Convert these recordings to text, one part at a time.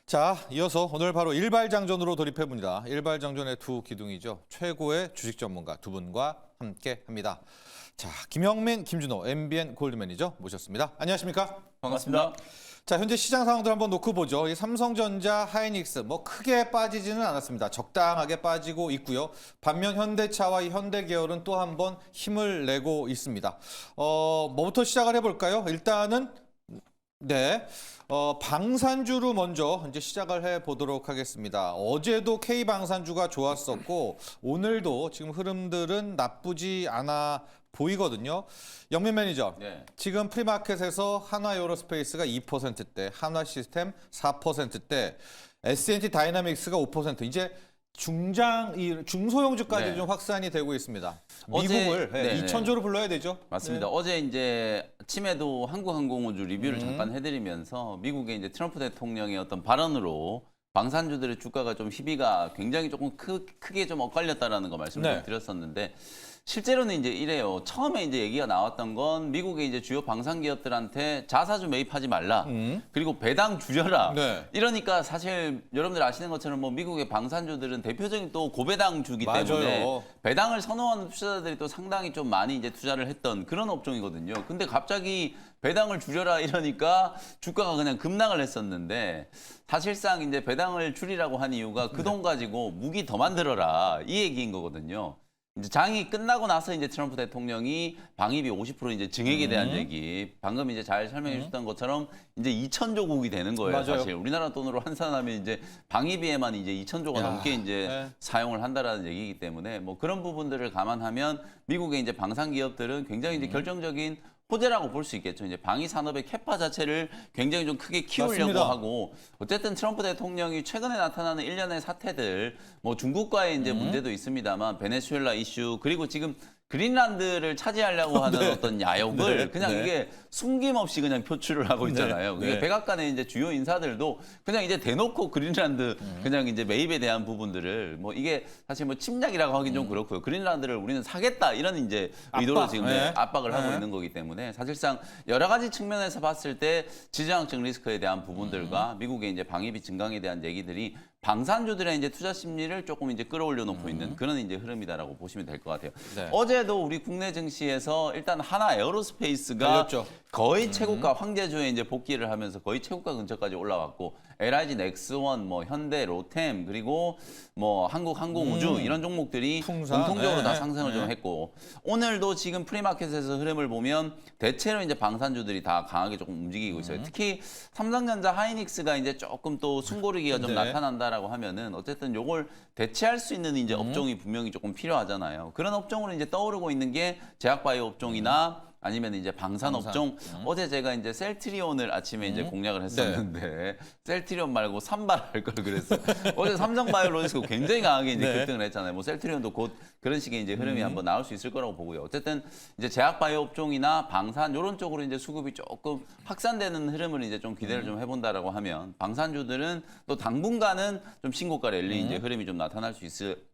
자, 이어서 오늘 바로 일발장전으로 돌입해봅니다. 일발장전의 두 기둥이죠. 최고의 주식 전문가 두 분과 함께합니다. 자, 김영민, 김준호, MBN 골드 매니저 모셨습니다. 안녕하십니까? 반갑습니다. 자, 현재 시장 상황들 한번 놓고 보죠. 이 삼성전자, 하이닉스 뭐 크게 빠지지는 않았습니다. 적당하게 빠지고 있고요. 반면 현대차와 이 현대계열은 또 한번 힘을 내고 있습니다. 뭐부터 시작을 해볼까요? 일단은 방산주로 먼저 이제 시작을 해보도록 하겠습니다. 어제도 K방산주가 좋았었고 오늘도 지금 흐름들은 나쁘지 않아 보이거든요. 영민 매니저, 네. 지금 프리마켓에서 한화에어로스페이스가 2%대, 한화시스템 4%대, S&T 다이나믹스가 5%, 이제 중소형주까지 네. 좀 확산이 되고 있습니다. 어제- 미국을 네, 2천조로 불러야 되죠. 맞습니다. 어제 이제 아침에도 한국항공우주 리뷰를 잠깐 해드리면서 미국의 이제 트럼프 대통령의 어떤 발언으로 방산주들의 주가가 좀 희비가 굉장히 조금 크게 좀 엇갈렸다라는 거 말씀을 네. 좀 드렸었는데 실제로는 이제 이래요. 처음에 이제 얘기가 나왔던 건 미국의 이제 주요 방산 기업들한테 자사주 매입하지 말라. 그리고 배당 줄여라. 네. 이러니까 사실 여러분들 아시는 것처럼 뭐 미국의 방산주들은 대표적인 또 고배당주기 때문에 맞아요. 배당을 선호하는 투자자들이 또 상당히 좀 많이 이제 투자를 했던 그런 업종이거든요. 근데 갑자기 배당을 줄여라 이러니까 주가가 그냥 급락을 했었는데 사실상 이제 배당을 줄이라고 한 이유가 그 돈 가지고 무기 더 만들어라 이 얘기인 거거든요. 이제 장이 끝나고 나서 이제 트럼프 대통령이 방위비 50% 이제 증액에 대한 얘기 방금 이제 잘 설명해 주셨던 것처럼 이제 2천조국이 되는 거예요. 맞아요. 사실 우리나라 돈으로 환산하면 이제 방위비에만 이제 2천조가 야, 넘게 이제 네. 사용을 한다라는 얘기이기 때문에 뭐 그런 부분들을 감안하면 미국의 이제 방산 기업들은 굉장히 이제 결정적인 호재라고 볼 수 있겠죠. 이제 방위 산업의 캐파 자체를 굉장히 좀 크게 키우려고 맞습니다. 하고 어쨌든 트럼프 대통령이 최근에 나타나는 일련의 사태들 뭐 중국과의 이제 문제도 있습니다만 베네수엘라 이슈 그리고 지금 그린란드를 차지하려고 하는 네. 어떤 야욕을 네. 그냥 네. 이게 숨김없이 그냥 표출을 하고 있잖아요. 네. 그게 네. 백악관의 이제 주요 인사들도 그냥 이제 대놓고 그린란드 그냥 이제 매입에 대한 부분들을 뭐 이게 사실 뭐 침략이라고 하긴 좀 그렇고요. 그린란드를 우리는 사겠다 이런 이제 의도로 압박. 지금 네. 압박을 하고 네. 있는 거기 때문에 사실상 여러 가지 측면에서 봤을 때 지정학적 리스크에 대한 부분들과 미국의 이제 방위비 증강에 대한 얘기들이 방산주들의 이제 투자 심리를 조금 이제 끌어올려 놓고 있는 그런 이제 흐름이다라고 보시면 될 것 같아요. 네. 어제도 우리 국내 증시에서 일단 하나 에어로스페이스가 달렸죠. 거의 최고가 황제주에 이제 복귀를 하면서 거의 최고가 근처까지 올라왔고 LIG 넥스원, 뭐 현대, 로템 그리고 뭐 한국항공우주 이런 종목들이 풍산, 공통적으로 네. 다 상승을 좀 네. 했고 오늘도 지금 프리마켓에서 흐름을 보면 대체로 이제 방산주들이 다 강하게 조금 움직이고 있어요. 특히 삼성전자, 하이닉스가 이제 조금 또 숨고르기가 좀 네. 나타난다라고 하면은 어쨌든 요걸 대체할 수 있는 이제 업종이 분명히 조금 필요하잖아요. 그런 업종으로 이제 떠오르고 있는 게 제약바이오 업종이나 아니면 이제 방산 업종. 어제 제가 이제 셀트리온을 아침에 이제 공략을 했었는데 셀트리온 말고 산발할 걸 그랬어요. 어제 삼성바이오로직스가 굉장히 강하게 이제 네. 급등을 했잖아요. 뭐 셀트리온도 곧 그런 식의 이제 흐름이 한번 나올 수 있을 거라고 보고요. 어쨌든 이제 제약바이오 업종이나 방산 이런 쪽으로 이제 수급이 조금 확산되는 흐름을 이제 좀 기대를 좀 해본다라고 하면 방산주들은 또 당분간은 좀 신고가 랠리 이제 흐름이 좀 나타날 수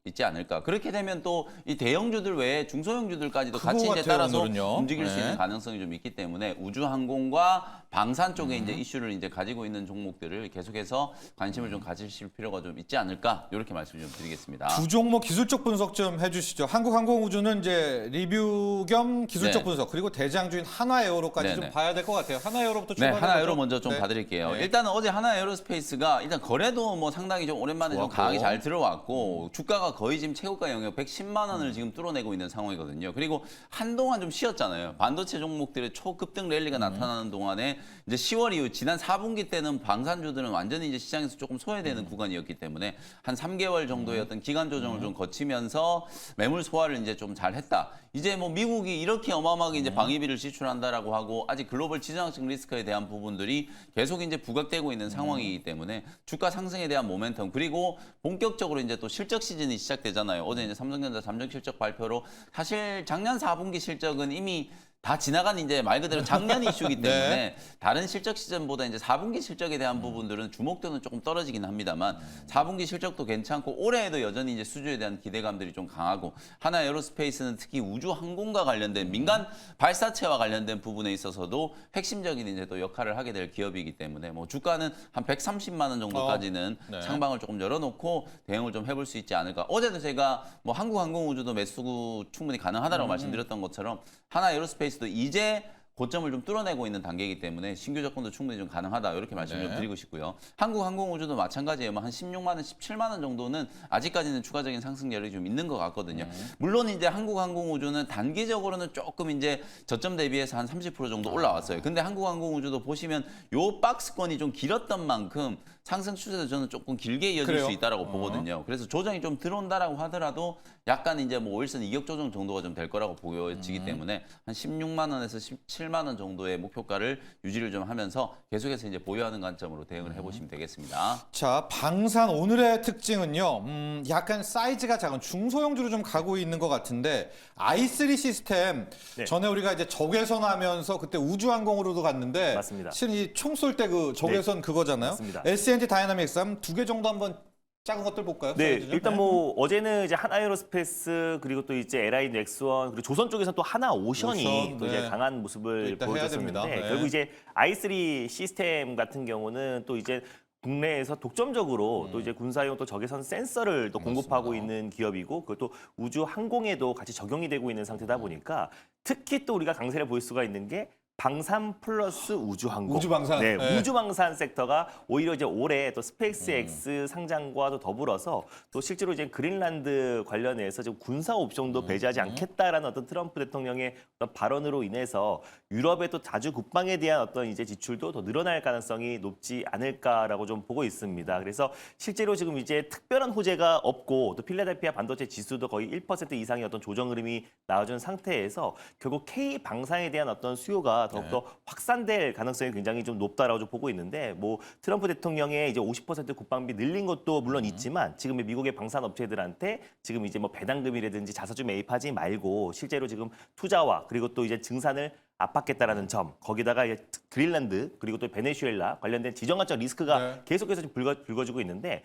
있지 않을까. 그렇게 되면 또 이 대형주들 외에 중소형주들까지도 그거 같이 이제 같아요, 따라서 오늘은요. 움직일 수 네. 있는 가능성이 좀 있기 때문에 우주항공과 방산 쪽에 이제 이슈를 이제 가지고 있는 종목들을 계속해서 관심을 좀 가지실 필요가 좀 있지 않을까 이렇게 말씀 좀 드리겠습니다. 두 종목 기술적 분석 좀 해주시죠. 한국항공우주는 이제 리뷰 겸 기술적 네. 분석 그리고 대장주인 한화에어로까지 네, 좀 네. 봐야 될 것 같아요. 한화에어로부터 네, 출발해 하나에어로 보죠. 먼저 좀 네. 봐드릴게요. 네. 일단은 어제 하나에어로스페이스가 일단 거래도 뭐 상당히 좀 오랜만에 좀 좋았고. 강하게 잘 들어왔고 주가가 거의 지금 최고가 영역 110만 원을 지금 뚫어내고 있는 상황이거든요. 그리고 한동안 좀 쉬었잖아요. 반도체 종목들의 초급등 랠리가 나타나는 동안에 이제 10월 이후 지난 4분기 때는 방산주들은 완전히 이제 시장에서 조금 소외되는 구간이었기 때문에 한 3개월 정도의 어떤 기간 조정을 좀 거치면서 매물 소화를 이제 좀 잘했다. 이제 뭐 미국이 이렇게 어마어마하게 이제 방위비를 지출한다라고 하고 아직 글로벌 지정학적 리스크에 대한 부분들이 계속 이제 부각되고 있는 상황이기 때문에 주가 상승에 대한 모멘텀 그리고 본격적으로 이제 또 실적 시즌이 시작되잖아요. 어제 이제 삼성전자 잠정 실적 발표로 사실 작년 4분기 실적은 이미 다 지나간 이제 말 그대로 작년 이슈이기 네. 때문에 다른 실적 시즌보다 이제 4분기 실적에 대한 부분들은 주목도는 조금 떨어지긴 합니다만 4분기 실적도 괜찮고 올해에도 여전히 이제 수주에 대한 기대감들이 좀 강하고 하나 에어로스페이스는 특히 우주 항공과 관련된 민간 발사체와 관련된 부분에 있어서도 핵심적인 이제 또 역할을 하게 될 기업이기 때문에 뭐 주가는 한 130만 원 정도까지는 네. 상방을 조금 열어놓고 대응을 좀 해볼 수 있지 않을까. 어제도 제가 뭐 한국항공우주도 매수 충분히 가능하다고 말씀드렸던 것처럼 하나 에어로스페이스도 이제 고점을 좀 뚫어내고 있는 단계이기 때문에 신규 접근도 충분히 좀 가능하다 이렇게 말씀 좀 네. 드리고 싶고요. 한국항공우주도 마찬가지예요. 뭐한 16만 원, 17만 원 정도는 아직까지는 추가적인 상승률이 좀 있는 것 같거든요. 물론 이제 한국항공우주는 단기적으로는 조금 이제 저점 대비해서 한 30% 정도 올라왔어요. 근데 한국항공우주도 보시면 요 박스권이 좀 길었던 만큼 상승 추세도 저는 조금 길게 이어질 그래요? 수 있다라고 보거든요. 그래서 조정이 좀 들어온다라고 하더라도 약간 이제 뭐 월선 이격 조정 정도가 좀 될 거라고 보여지기 때문에 한 16만 원에서 17만 원 정도의 목표가를 유지를 좀 하면서 계속해서 이제 보유하는 관점으로 대응을 해보시면 되겠습니다. 자, 방산 오늘의 특징은요. 약간 사이즈가 작은 중소형주로 좀 가고 있는 것 같은데 i3 시스템 네. 전에 우리가 이제 적외선 하면서 그때 우주항공으로도 갔는데 맞습니다. 실은 이 총 쏠 때 그 적외선 그거잖아요. 맞습니다. S&T 다이나믹스 한번 두 개 정도 한번 작은 것들 볼까요? 네, 사이즈 좀? 일단 뭐 어제는 이제 하나에어로스페이스 그리고 또 이제 LI 넥스원 그리고 조선 쪽에서는 또 하나오션이 오션, 또 네. 이제 강한 모습을 일단 해야 보여줬었는데 됩니다. 네. 결국 이제 i3 시스템 같은 경우는 또 이제 국내에서 독점적으로 또 이제 군사용 또 적외선 센서를 또 공급하고 있는 기업이고 그것도 우주 항공에도 같이 적용이 되고 있는 상태다 보니까 특히 또 우리가 강세를 보일 수가 있는 게 방산 플러스 우주항공. 우주방산. 네, 네. 우주방산 섹터가 오히려 이제 올해 또 스페이스X 상장과도 더불어서 또 실제로 이제 그린란드 관련해서 지금 군사 옵션도 배제하지 않겠다라는 어떤 트럼프 대통령의 어떤 발언으로 인해서 유럽의 또 자주 국방에 대한 어떤 이제 지출도 더 늘어날 가능성이 높지 않을까라고 좀 보고 있습니다. 그래서 실제로 지금 이제 특별한 호재가 없고 또 필라델피아 반도체 지수도 거의 1% 이상의 어떤 조정 흐름이 나와준 상태에서 결국 K 방산에 대한 어떤 수요가 더욱더 확산될 가능성이 굉장히 좀 높다라고 좀 보고 있는데 뭐 트럼프 대통령의 이제 50% 국방비 늘린 것도 물론 있지만 지금 미국의 방산 업체들한테 지금 이제 뭐 배당금이라든지 자사주 매입하지 말고 실제로 지금 투자와 그리고 또 이제 증산을 압박했다라는 점 거기다가 이제 그린란드 그리고 또 베네수엘라 관련된 지정학적 리스크가 네. 계속해서 좀 불거지고 있는데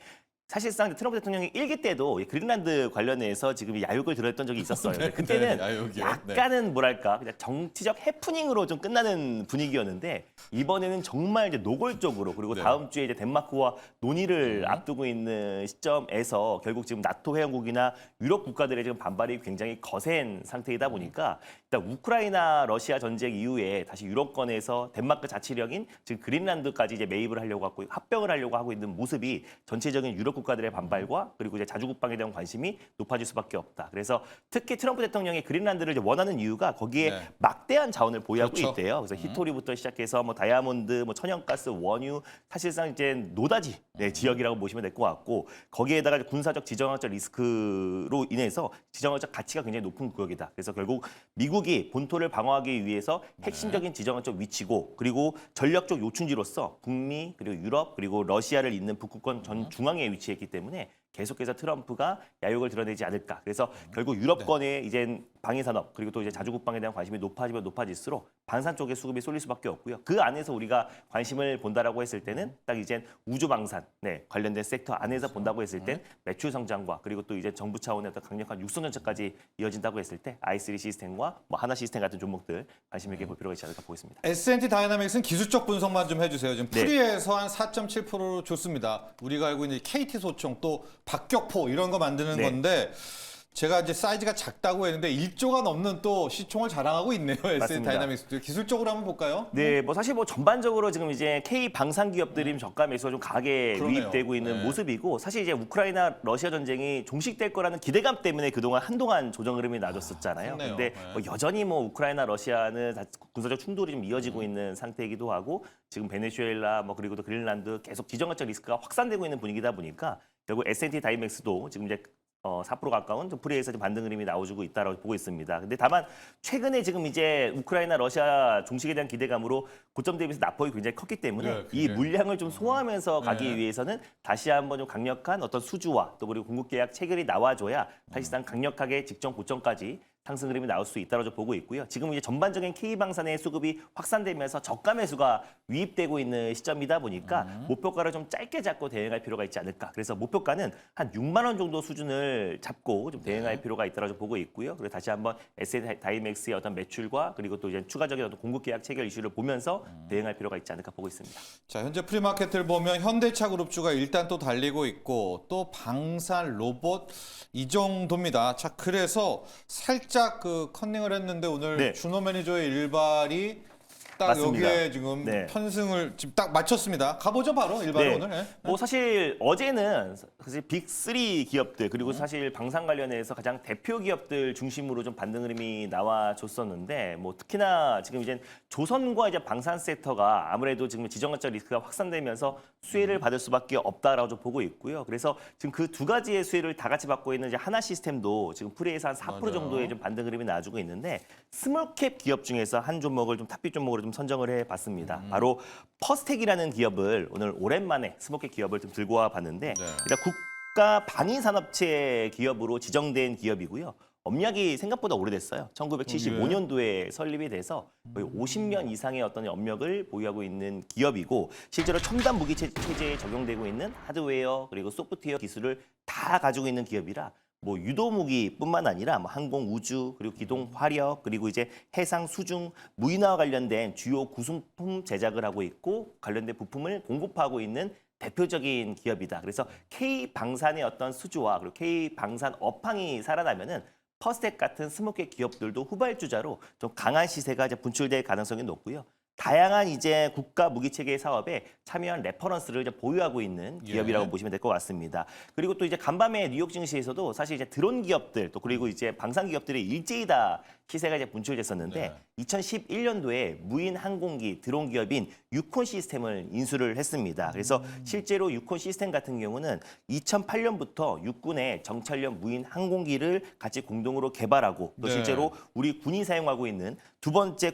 사실상 트럼프 대통령이 일기 때도 이 그린란드 관련해서 지금 야욕을 들었던 적이 있었어요. 네, 그때는 네, 야욕이요. 약간은 뭐랄까 그냥 정치적 해프닝으로 좀 끝나는 분위기였는데 이번에는 정말 이제 노골적으로 그리고 네. 다음 주에 이제 덴마크와 논의를 앞두고 있는 시점에서 결국 지금 나토 회원국이나 유럽 국가들의 지금 반발이 굉장히 거센 상태이다 보니까 일단 우크라이나 러시아 전쟁 이후에 다시 유럽권에서 덴마크 자치령인 지금 그린란드까지 이제 매입을 하려고 하고 합병을 하려고 하고 있는 모습이 전체적인 유럽 국가들의 반발과 그리고 이제 자주국방에 대한 관심이 높아질 수밖에 없다. 그래서 특히 트럼프 대통령이 그린란드를 이제 원하는 이유가 거기에 네. 막대한 자원을 보유하고 그렇죠. 있대요. 그래서 히토리부터 시작해서 뭐 다이아몬드, 뭐 천연가스, 원유 사실상 이제 노다지 지역이라고 보시면 될 것 같고 거기에다가 군사적 지정학적 리스크로 인해서 지정학적 가치가 굉장히 높은 구역이다. 그래서 결국 미국이 본토를 방어하기 위해서 핵심적인 지정학적 위치고 그리고 전략적 요충지로서 북미 그리고 유럽 그리고 러시아를 잇는 북극권 전 중앙에 위치했기 때문에 계속해서 트럼프가 야욕을 드러내지 않을까. 그래서 결국 유럽권의 이제 방위산업 그리고 또 이제 자주국방에 대한 관심이 높아지면 높아질수록 방산 쪽에 수급이 쏠릴 수밖에 없고요. 그 안에서 우리가 관심을 본다라고 했을 때는 딱 이제 우주방산 관련된 섹터 안에서 본다고 했을 땐 매출 성장과 그리고 또 이제 정부 차원의 어떤 강력한 육성 정책까지 이어진다고 했을 때 i3 시스템과 뭐 하나 시스템 같은 종목들 관심 있게 볼 필요가 있지 않을까 보겠습니다. S&T 다이나믹스는 기술적 분석만 좀 해주세요. 지금 네. 프리에서 한 4.7%로 좋습니다. 우리가 알고 있는 KT 소총 또 박격포 이런 거 만드는 네. 건데 제가 이제 사이즈가 작다고 했는데 1조가 넘는 또 시총을 자랑하고 있네요. S&T 맞습니다. 다이나믹스. 기술적으로 한번 볼까요? 네, 뭐 사실 뭐 전반적으로 지금 이제 K 방산 기업들이 저가 매수가 좀 강하게 그러네요. 유입되고 있는 네. 모습이고 사실 이제 우크라이나 러시아 전쟁이 종식될 거라는 기대감 때문에 그동안 한동안 조정 흐름이 나졌었잖아요. 그렇네요. 근데 네. 뭐 여전히 뭐 우크라이나 러시아는 다 군사적 충돌이 좀 이어지고 있는 상태이기도 하고 지금 베네수엘라 뭐 그리고 또 그린란드 계속 지정학적 리스크가 확산되고 있는 분위기다 보니까 결국 S&T 다이맥스도 지금 이제 4% 가까운 좀 프리에서 좀 반등 흐름이 나와주고 있다고 보고 있습니다. 근데 다만 최근에 지금 이제 우크라이나 러시아 종식에 대한 기대감으로 고점 대비해서 낙폭이 굉장히 컸기 때문에 네, 이 물량을 좀 소화하면서 가기 네. 위해서는 다시 한번 좀 강력한 어떤 수주와 또 그리고 공급 계약 체결이 나와줘야 사실상 강력하게 직전 고점까지 상승 흐름이 나올 수 있다고 보고 있고요. 지금 이제 전반적인 K방산의 수급이 확산되면서 저가 매수가 유입되고 있는 시점이다 보니까 목표가를 좀 짧게 잡고 대응할 필요가 있지 않을까. 그래서 목표가는 한 6만 원 정도 수준을 잡고 좀 대응할 필요가 있다고 보고 있고요. 그리고 다시 한번 SK하이닉스의 어떤 매출과 그리고 또 이제 추가적인 어떤 공급 계약 체결 이슈를 보면서 대응할 필요가 있지 않을까 보고 있습니다. 자, 현재 프리마켓을 보면 현대차 그룹주가 일단 또 달리고 있고 또 방산 로봇 이 정도입니다. 자, 그래서 살짝 그 컨닝을 했는데 오늘 네. 준호 매니저의 일발이 딱 맞습니다. 여기에 지금 네. 편승을 지금 딱 맞췄습니다. 가보죠 바로 일발 네. 오늘. 네. 뭐 사실 어제는 사실 빅3 기업들 그리고 사실 방산 관련해서 가장 대표 기업들 중심으로 좀 반등 흐름이 나와줬었는데 뭐 특히나 지금 이제 조선과 이제 방산 섹터가 아무래도 지금 지정학적 리스크가 확산되면서 수혜를 받을 수밖에 없다라고 좀 보고 있고요. 그래서 지금 그 두 가지의 수혜를 다 같이 받고 있는 이제 하나 시스템도 지금 프리에서 한 4% 맞아요. 정도의 좀 반등 흐름이 나와주고 있는데 스몰캡 기업 중에서 한 종목을 좀 탑픽 종목으로 좀 선정을 해봤습니다. 바로 퍼스텍이라는 기업을 오늘 오랜만에 스몰캡 기업을 좀 들고 와봤는데 일단 국가 방위산업체 기업으로 지정된 기업이고요. 업력이 생각보다 오래됐어요. 1975년도에 설립이 돼서 거의 50년 이상의 어떤 업력을 보유하고 있는 기업이고 실제로 첨단 무기 체제에 적용되고 있는 하드웨어 그리고 소프트웨어 기술을 다 가지고 있는 기업이라 뭐 유도 무기뿐만 아니라 뭐 항공 우주 그리고 기동 화력 그리고 이제 해상 수중 무인화와 관련된 주요 구성품 제작을 하고 있고 관련된 부품을 공급하고 있는 대표적인 기업이다. 그래서 K 방산의 어떤 수주와 그리고 K 방산 업황이 살아나면은 퍼스텍 같은 스몰캡 기업들도 후발주자로 좀 강한 시세가 이제 분출될 가능성이 높고요. 다양한 이제 국가 무기 체계 사업에 참여한 레퍼런스를 이제 보유하고 있는 기업이라고 예. 보시면 될 것 같습니다. 그리고 또 이제 간밤에 뉴욕 증시에서도 사실 이제 드론 기업들 또 그리고 이제 방산 기업들이 일제히 다 시세가 이제 분출됐었는데 네. 2011년도에 무인 항공기 드론 기업인 유콘 시스템을 인수를 했습니다. 그래서 실제로 유콘 시스템 같은 경우는 2008년부터 육군의 정찰용 무인 항공기를 같이 공동으로 개발하고 또 네. 실제로 우리 군이 사용하고 있는 두 번째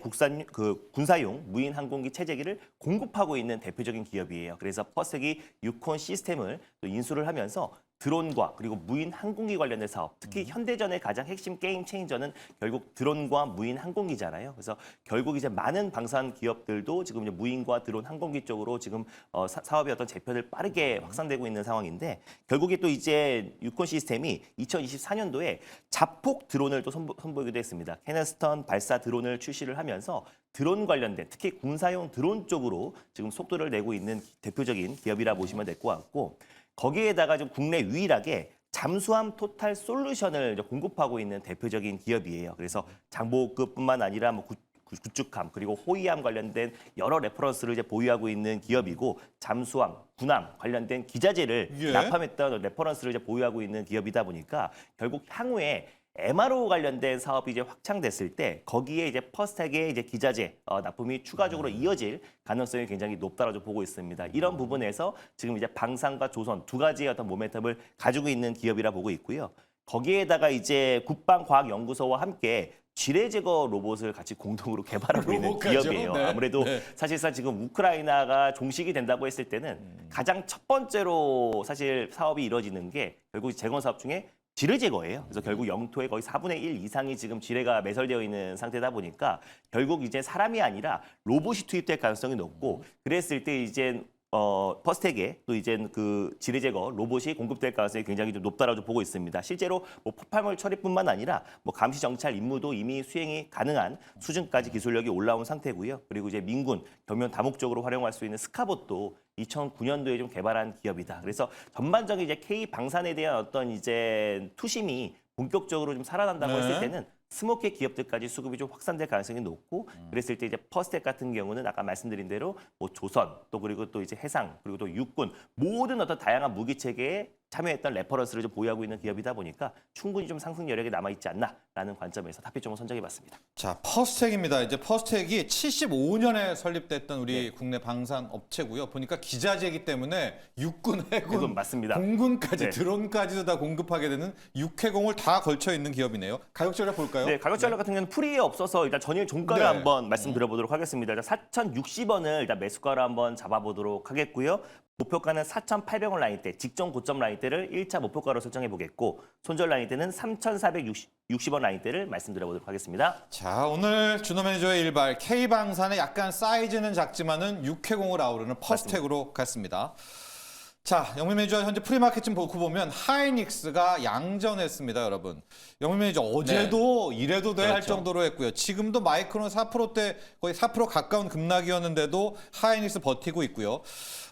군사용 무인 항공기 체제기를 공급하고 있는 대표적인 기업이에요. 그래서 퍼스텍이 유콘 시스템을 또 인수를 하면서 드론과 그리고 무인 항공기 관련된 사업, 특히 현대전의 가장 핵심 게임 체인저는 결국 드론과 무인 항공기잖아요. 그래서 결국 이제 많은 방산 기업들도 지금 이제 무인과 드론 항공기 쪽으로 지금 사업의 어떤 재편을 빠르게 확산되고 있는 상황인데 결국에 또 이제 유콘 시스템이 2024년도에 자폭 드론을 또 선보이기도 했습니다. 캐너스턴 발사 드론을 출시를 하면서 드론 관련된 특히 군사용 드론 쪽으로 지금 속도를 내고 있는 대표적인 기업이라 보시면 될 것 같고 거기에다가 좀 국내 유일하게 잠수함 토탈 솔루션을 공급하고 있는 대표적인 기업이에요. 그래서 장보급뿐만 아니라 뭐 구축함 그리고 호위함 관련된 여러 레퍼런스를 이제 보유하고 있는 기업이고 잠수함, 군함 관련된 기자재를 예. 납품했던 레퍼런스를 이제 보유하고 있는 기업이다 보니까 결국 향후에 MRO 관련된 사업이 이제 확장됐을 때 거기에 이제 퍼스텍의 이제 기자재 납품이 추가적으로 이어질 가능성이 굉장히 높다라고 보고 있습니다. 이런 부분에서 지금 이제 방산과 조선 두 가지의 어떤 모멘텀을 가지고 있는 기업이라 보고 있고요. 거기에다가 이제 국방과학연구소와 함께 지뢰 제거 로봇을 같이 공동으로 개발하고 있는 로봇까지요? 기업이에요. 네. 아무래도 네. 사실상 지금 우크라이나가 종식이 된다고 했을 때는 가장 첫 번째로 사실 사업이 이루어지는 게 결국 재건 사업 중에 지뢰 제거예요. 그래서 결국 영토의 거의 4분의 1 이상이 지금 지뢰가 매설되어 있는 상태다 보니까 결국 이제 사람이 아니라 로봇이 투입될 가능성이 높고 그랬을 때 이제 퍼스텍에 또 이제 그 지뢰 제거 로봇이 공급될 가능성이 굉장히 좀 높다라고 보고 있습니다. 실제로 뭐 폭발물 처리뿐만 아니라 뭐 감시 정찰 임무도 이미 수행이 가능한 수준까지 기술력이 올라온 상태고요. 그리고 이제 민군 격면 다목적으로 활용할 수 있는 스카봇도 2009년도에 좀 개발한 기업이다. 그래서 전반적인 이제 K 방산에 대한 어떤 이제 투심이 본격적으로 좀 살아난다고 네. 했을 때는 스몰캡 기업들까지 수급이 좀 확산될 가능성이 높고 그랬을 때 이제 퍼스텍 같은 경우는 아까 말씀드린 대로 뭐 조선 또 그리고 또 이제 해상 그리고 또 육군 모든 어떤 다양한 무기 체계에 참여했던 레퍼런스를 좀 보유하고 있는 기업이다 보니까 충분히 좀 상승 여력이 남아 있지 않나라는 관점에서 탑픽종을 선정해봤습니다. 자, 퍼스텍입니다. 이제 퍼스텍이 75년에 설립됐던 우리 국내 방산 업체고요. 보니까 기자재이기 때문에 육군, 해군, 해군 맞습니다. 공군까지 네. 드론까지도 다 공급하게 되는 육해공을 다 걸쳐 있는 기업이네요. 가격 전략 볼까요? 네, 가격 전략 같은 경우는 풀이에 없어서 일단 전일 종가를 네. 한번 말씀드려보도록 하겠습니다. 4,060원을 일단 매수가로 한번 잡아보도록 하겠고요. 목표가는 4,800원 라인대, 직전 고점 라인대를 1차 목표가로 설정해 보겠고 손절 라인대는 3,460원 라인대를 말씀드려 보도록 하겠습니다. 자, 오늘 준호 매니저의 일발 K방산의 약간 사이즈는 작지만은 6회공을 아우르는 퍼스텍으로 갔습니다. 자, 영민 매니저 현재 프리마켓 좀 보고 보면 하이닉스가 양전했습니다, 여러분. 영민 매니저 어제도 이래도 돼 할 그렇죠. 정도로 했고요. 지금도 마이크론 4%대 거의 4% 가까운 급락이었는데도 하이닉스 버티고 있고요.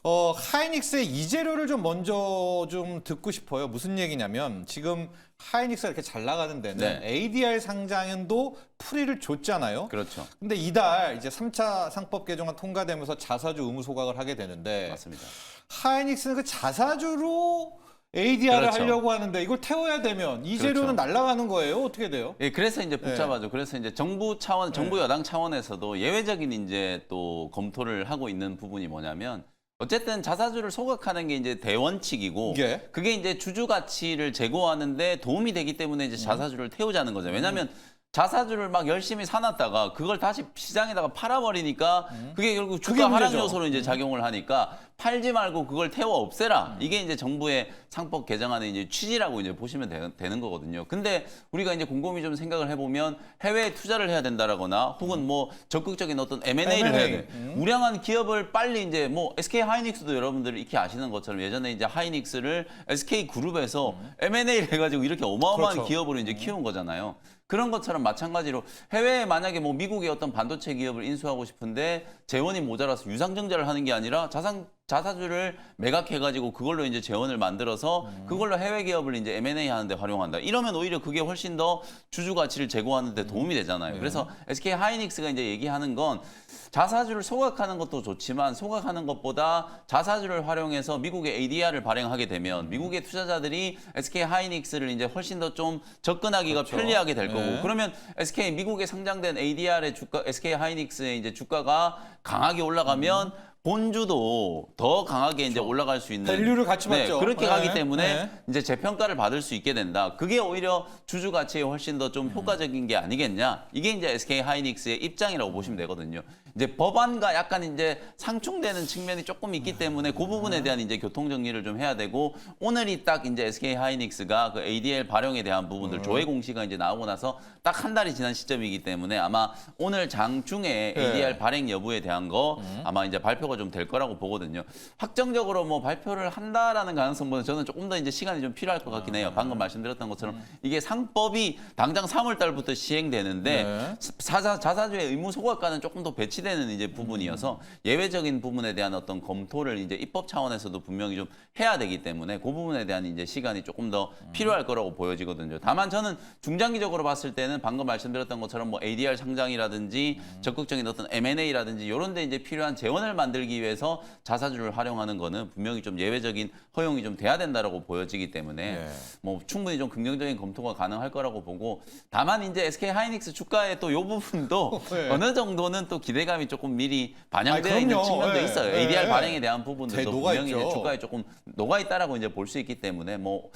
하이닉스의 이재료를 좀 먼저 좀 듣고 싶어요. 무슨 얘기냐면 지금 하이닉스가 이렇게 잘 나가는 데는 네. ADR 상장도 풀이를 줬잖아요. 그렇죠. 근데 이달 이제 3차 상법 개정안 통과되면서 자사주 의무 소각을 하게 되는데 맞습니다. 하이닉스는 그 자사주로 ADR을 그렇죠. 하려고 하는데 이걸 태워야 되면 이 재료는 그렇죠. 날아가는 거예요? 어떻게 돼요? 예, 그래서 이제 복잡하죠. 그래서 이제 정부 차원, 정부 여당 차원에서도 예외적인 이제 또 검토를 하고 있는 부분이 뭐냐면 어쨌든 자사주를 소각하는 게 이제 대원칙이고 예. 그게 이제 주주 가치를 제고하는데 도움이 되기 때문에 이제 자사주를 태우자는 거죠. 왜냐하면 자사주를 막 열심히 사놨다가 그걸 다시 시장에다가 팔아버리니까 그게 결국 그게 주가 하락 문제죠. 요소로 이제 작용을 하니까 팔지 말고 그걸 태워 없애라. 이게 이제 정부의 상법 개정안의 이제 취지라고 이제 보시면 되는 거거든요. 근데 우리가 이제 곰곰이 좀 생각을 해보면 해외에 투자를 해야 된다라거나 혹은 뭐 적극적인 어떤 M&A를 해야 돼. 우량한 기업을 빨리 이제 뭐 SK 하이닉스도 여러분들이 익히 아시는 것처럼 예전에 이제 하이닉스를 SK 그룹에서 M&A를 해가지고 이렇게 어마어마한 그렇죠. 기업으로 이제 키운 거잖아요. 그런 것처럼 마찬가지로 해외에 만약에 뭐 미국의 어떤 반도체 기업을 인수하고 싶은데 재원이 모자라서 유상증자를 하는 게 아니라 자사주를 매각해가지고 그걸로 이제 재원을 만들어서 그걸로 해외 기업을 이제 M&A 하는데 활용한다. 이러면 오히려 그게 훨씬 더 주주 가치를 제고하는데 도움이 되잖아요. 그래서 SK 하이닉스가 이제 얘기하는 건 자사주를 소각하는 것도 좋지만 소각하는 것보다 자사주를 활용해서 미국의 ADR을 발행하게 되면 미국의 투자자들이 SK 하이닉스를 이제 훨씬 더 좀 접근하기가 그렇죠. 편리하게 될 거고 네. 그러면 SK 미국에 상장된 ADR의 주가 SK 하이닉스의 이제 주가가 강하게 올라가면 본주도 더 강하게 이제 올라갈 수 있는 밸류를 같이 받죠. 그렇게 네. 가기 때문에 네. 이제 재평가를 받을 수 있게 된다. 그게 오히려 주주 가치에 훨씬 더 좀 효과적인 게 아니겠냐. 이게 이제 SK 하이닉스의 입장이라고 보시면 되거든요. 이제 법안과 약간 이제 상충되는 측면이 조금 있기 때문에 그 부분에 대한 이제 교통 정리를 좀 해야 되고 오늘이 딱 이제 SK 하이닉스가 그 ADR 발행에 대한 부분들 조회 공시가 이제 나오고 나서 딱 한 달이 지난 시점이기 때문에 아마 오늘 장중에 ADR 발행 여부에 대한 거 아마 이제 발표가 좀 될 거라고 보거든요. 확정적으로 뭐 발표를 한다라는 가능성보다는 저는 조금 더 이제 시간이 좀 필요할 것 같긴 해요. 방금 말씀드렸던 것처럼 이게 상법이 당장 3월 달부터 시행되는데 네. 자사주의 의무 소각과는 조금 더 배치되는 이제 부분이어서 예외적인 부분에 대한 어떤 검토를 이제 입법 차원에서도 분명히 좀 해야 되기 때문에 그 부분에 대한 이제 시간이 조금 더 필요할 거라고 보여지거든요. 다만 저는 중장기적으로 봤을 때는 방금 말씀드렸던 것처럼 뭐 ADR 상장이라든지 적극적인 어떤 M&A라든지 이런 데 이제 필요한 재원을 만들기 위해서 자사주를 활용하는 거는 분명히 좀 예외적인 허용이 좀 돼야 된다라고 보여지기 때문에 네. 뭐 충분히 좀 긍정적인 검토가 가능할 거라고 보고 다만 이제 SK 하이닉스 주가의 또 이 부분도 네. 어느 정도는 또 기대감이 조금 미리 반영되어 아니, 있는 그럼요. 측면도 네. 있어요. 네. ADR 발행에 대한 부분들도 녹아 분명히 있죠. 이제 주가에 조금 녹아 있다라고 이제 볼 수 있기 때문에 뭐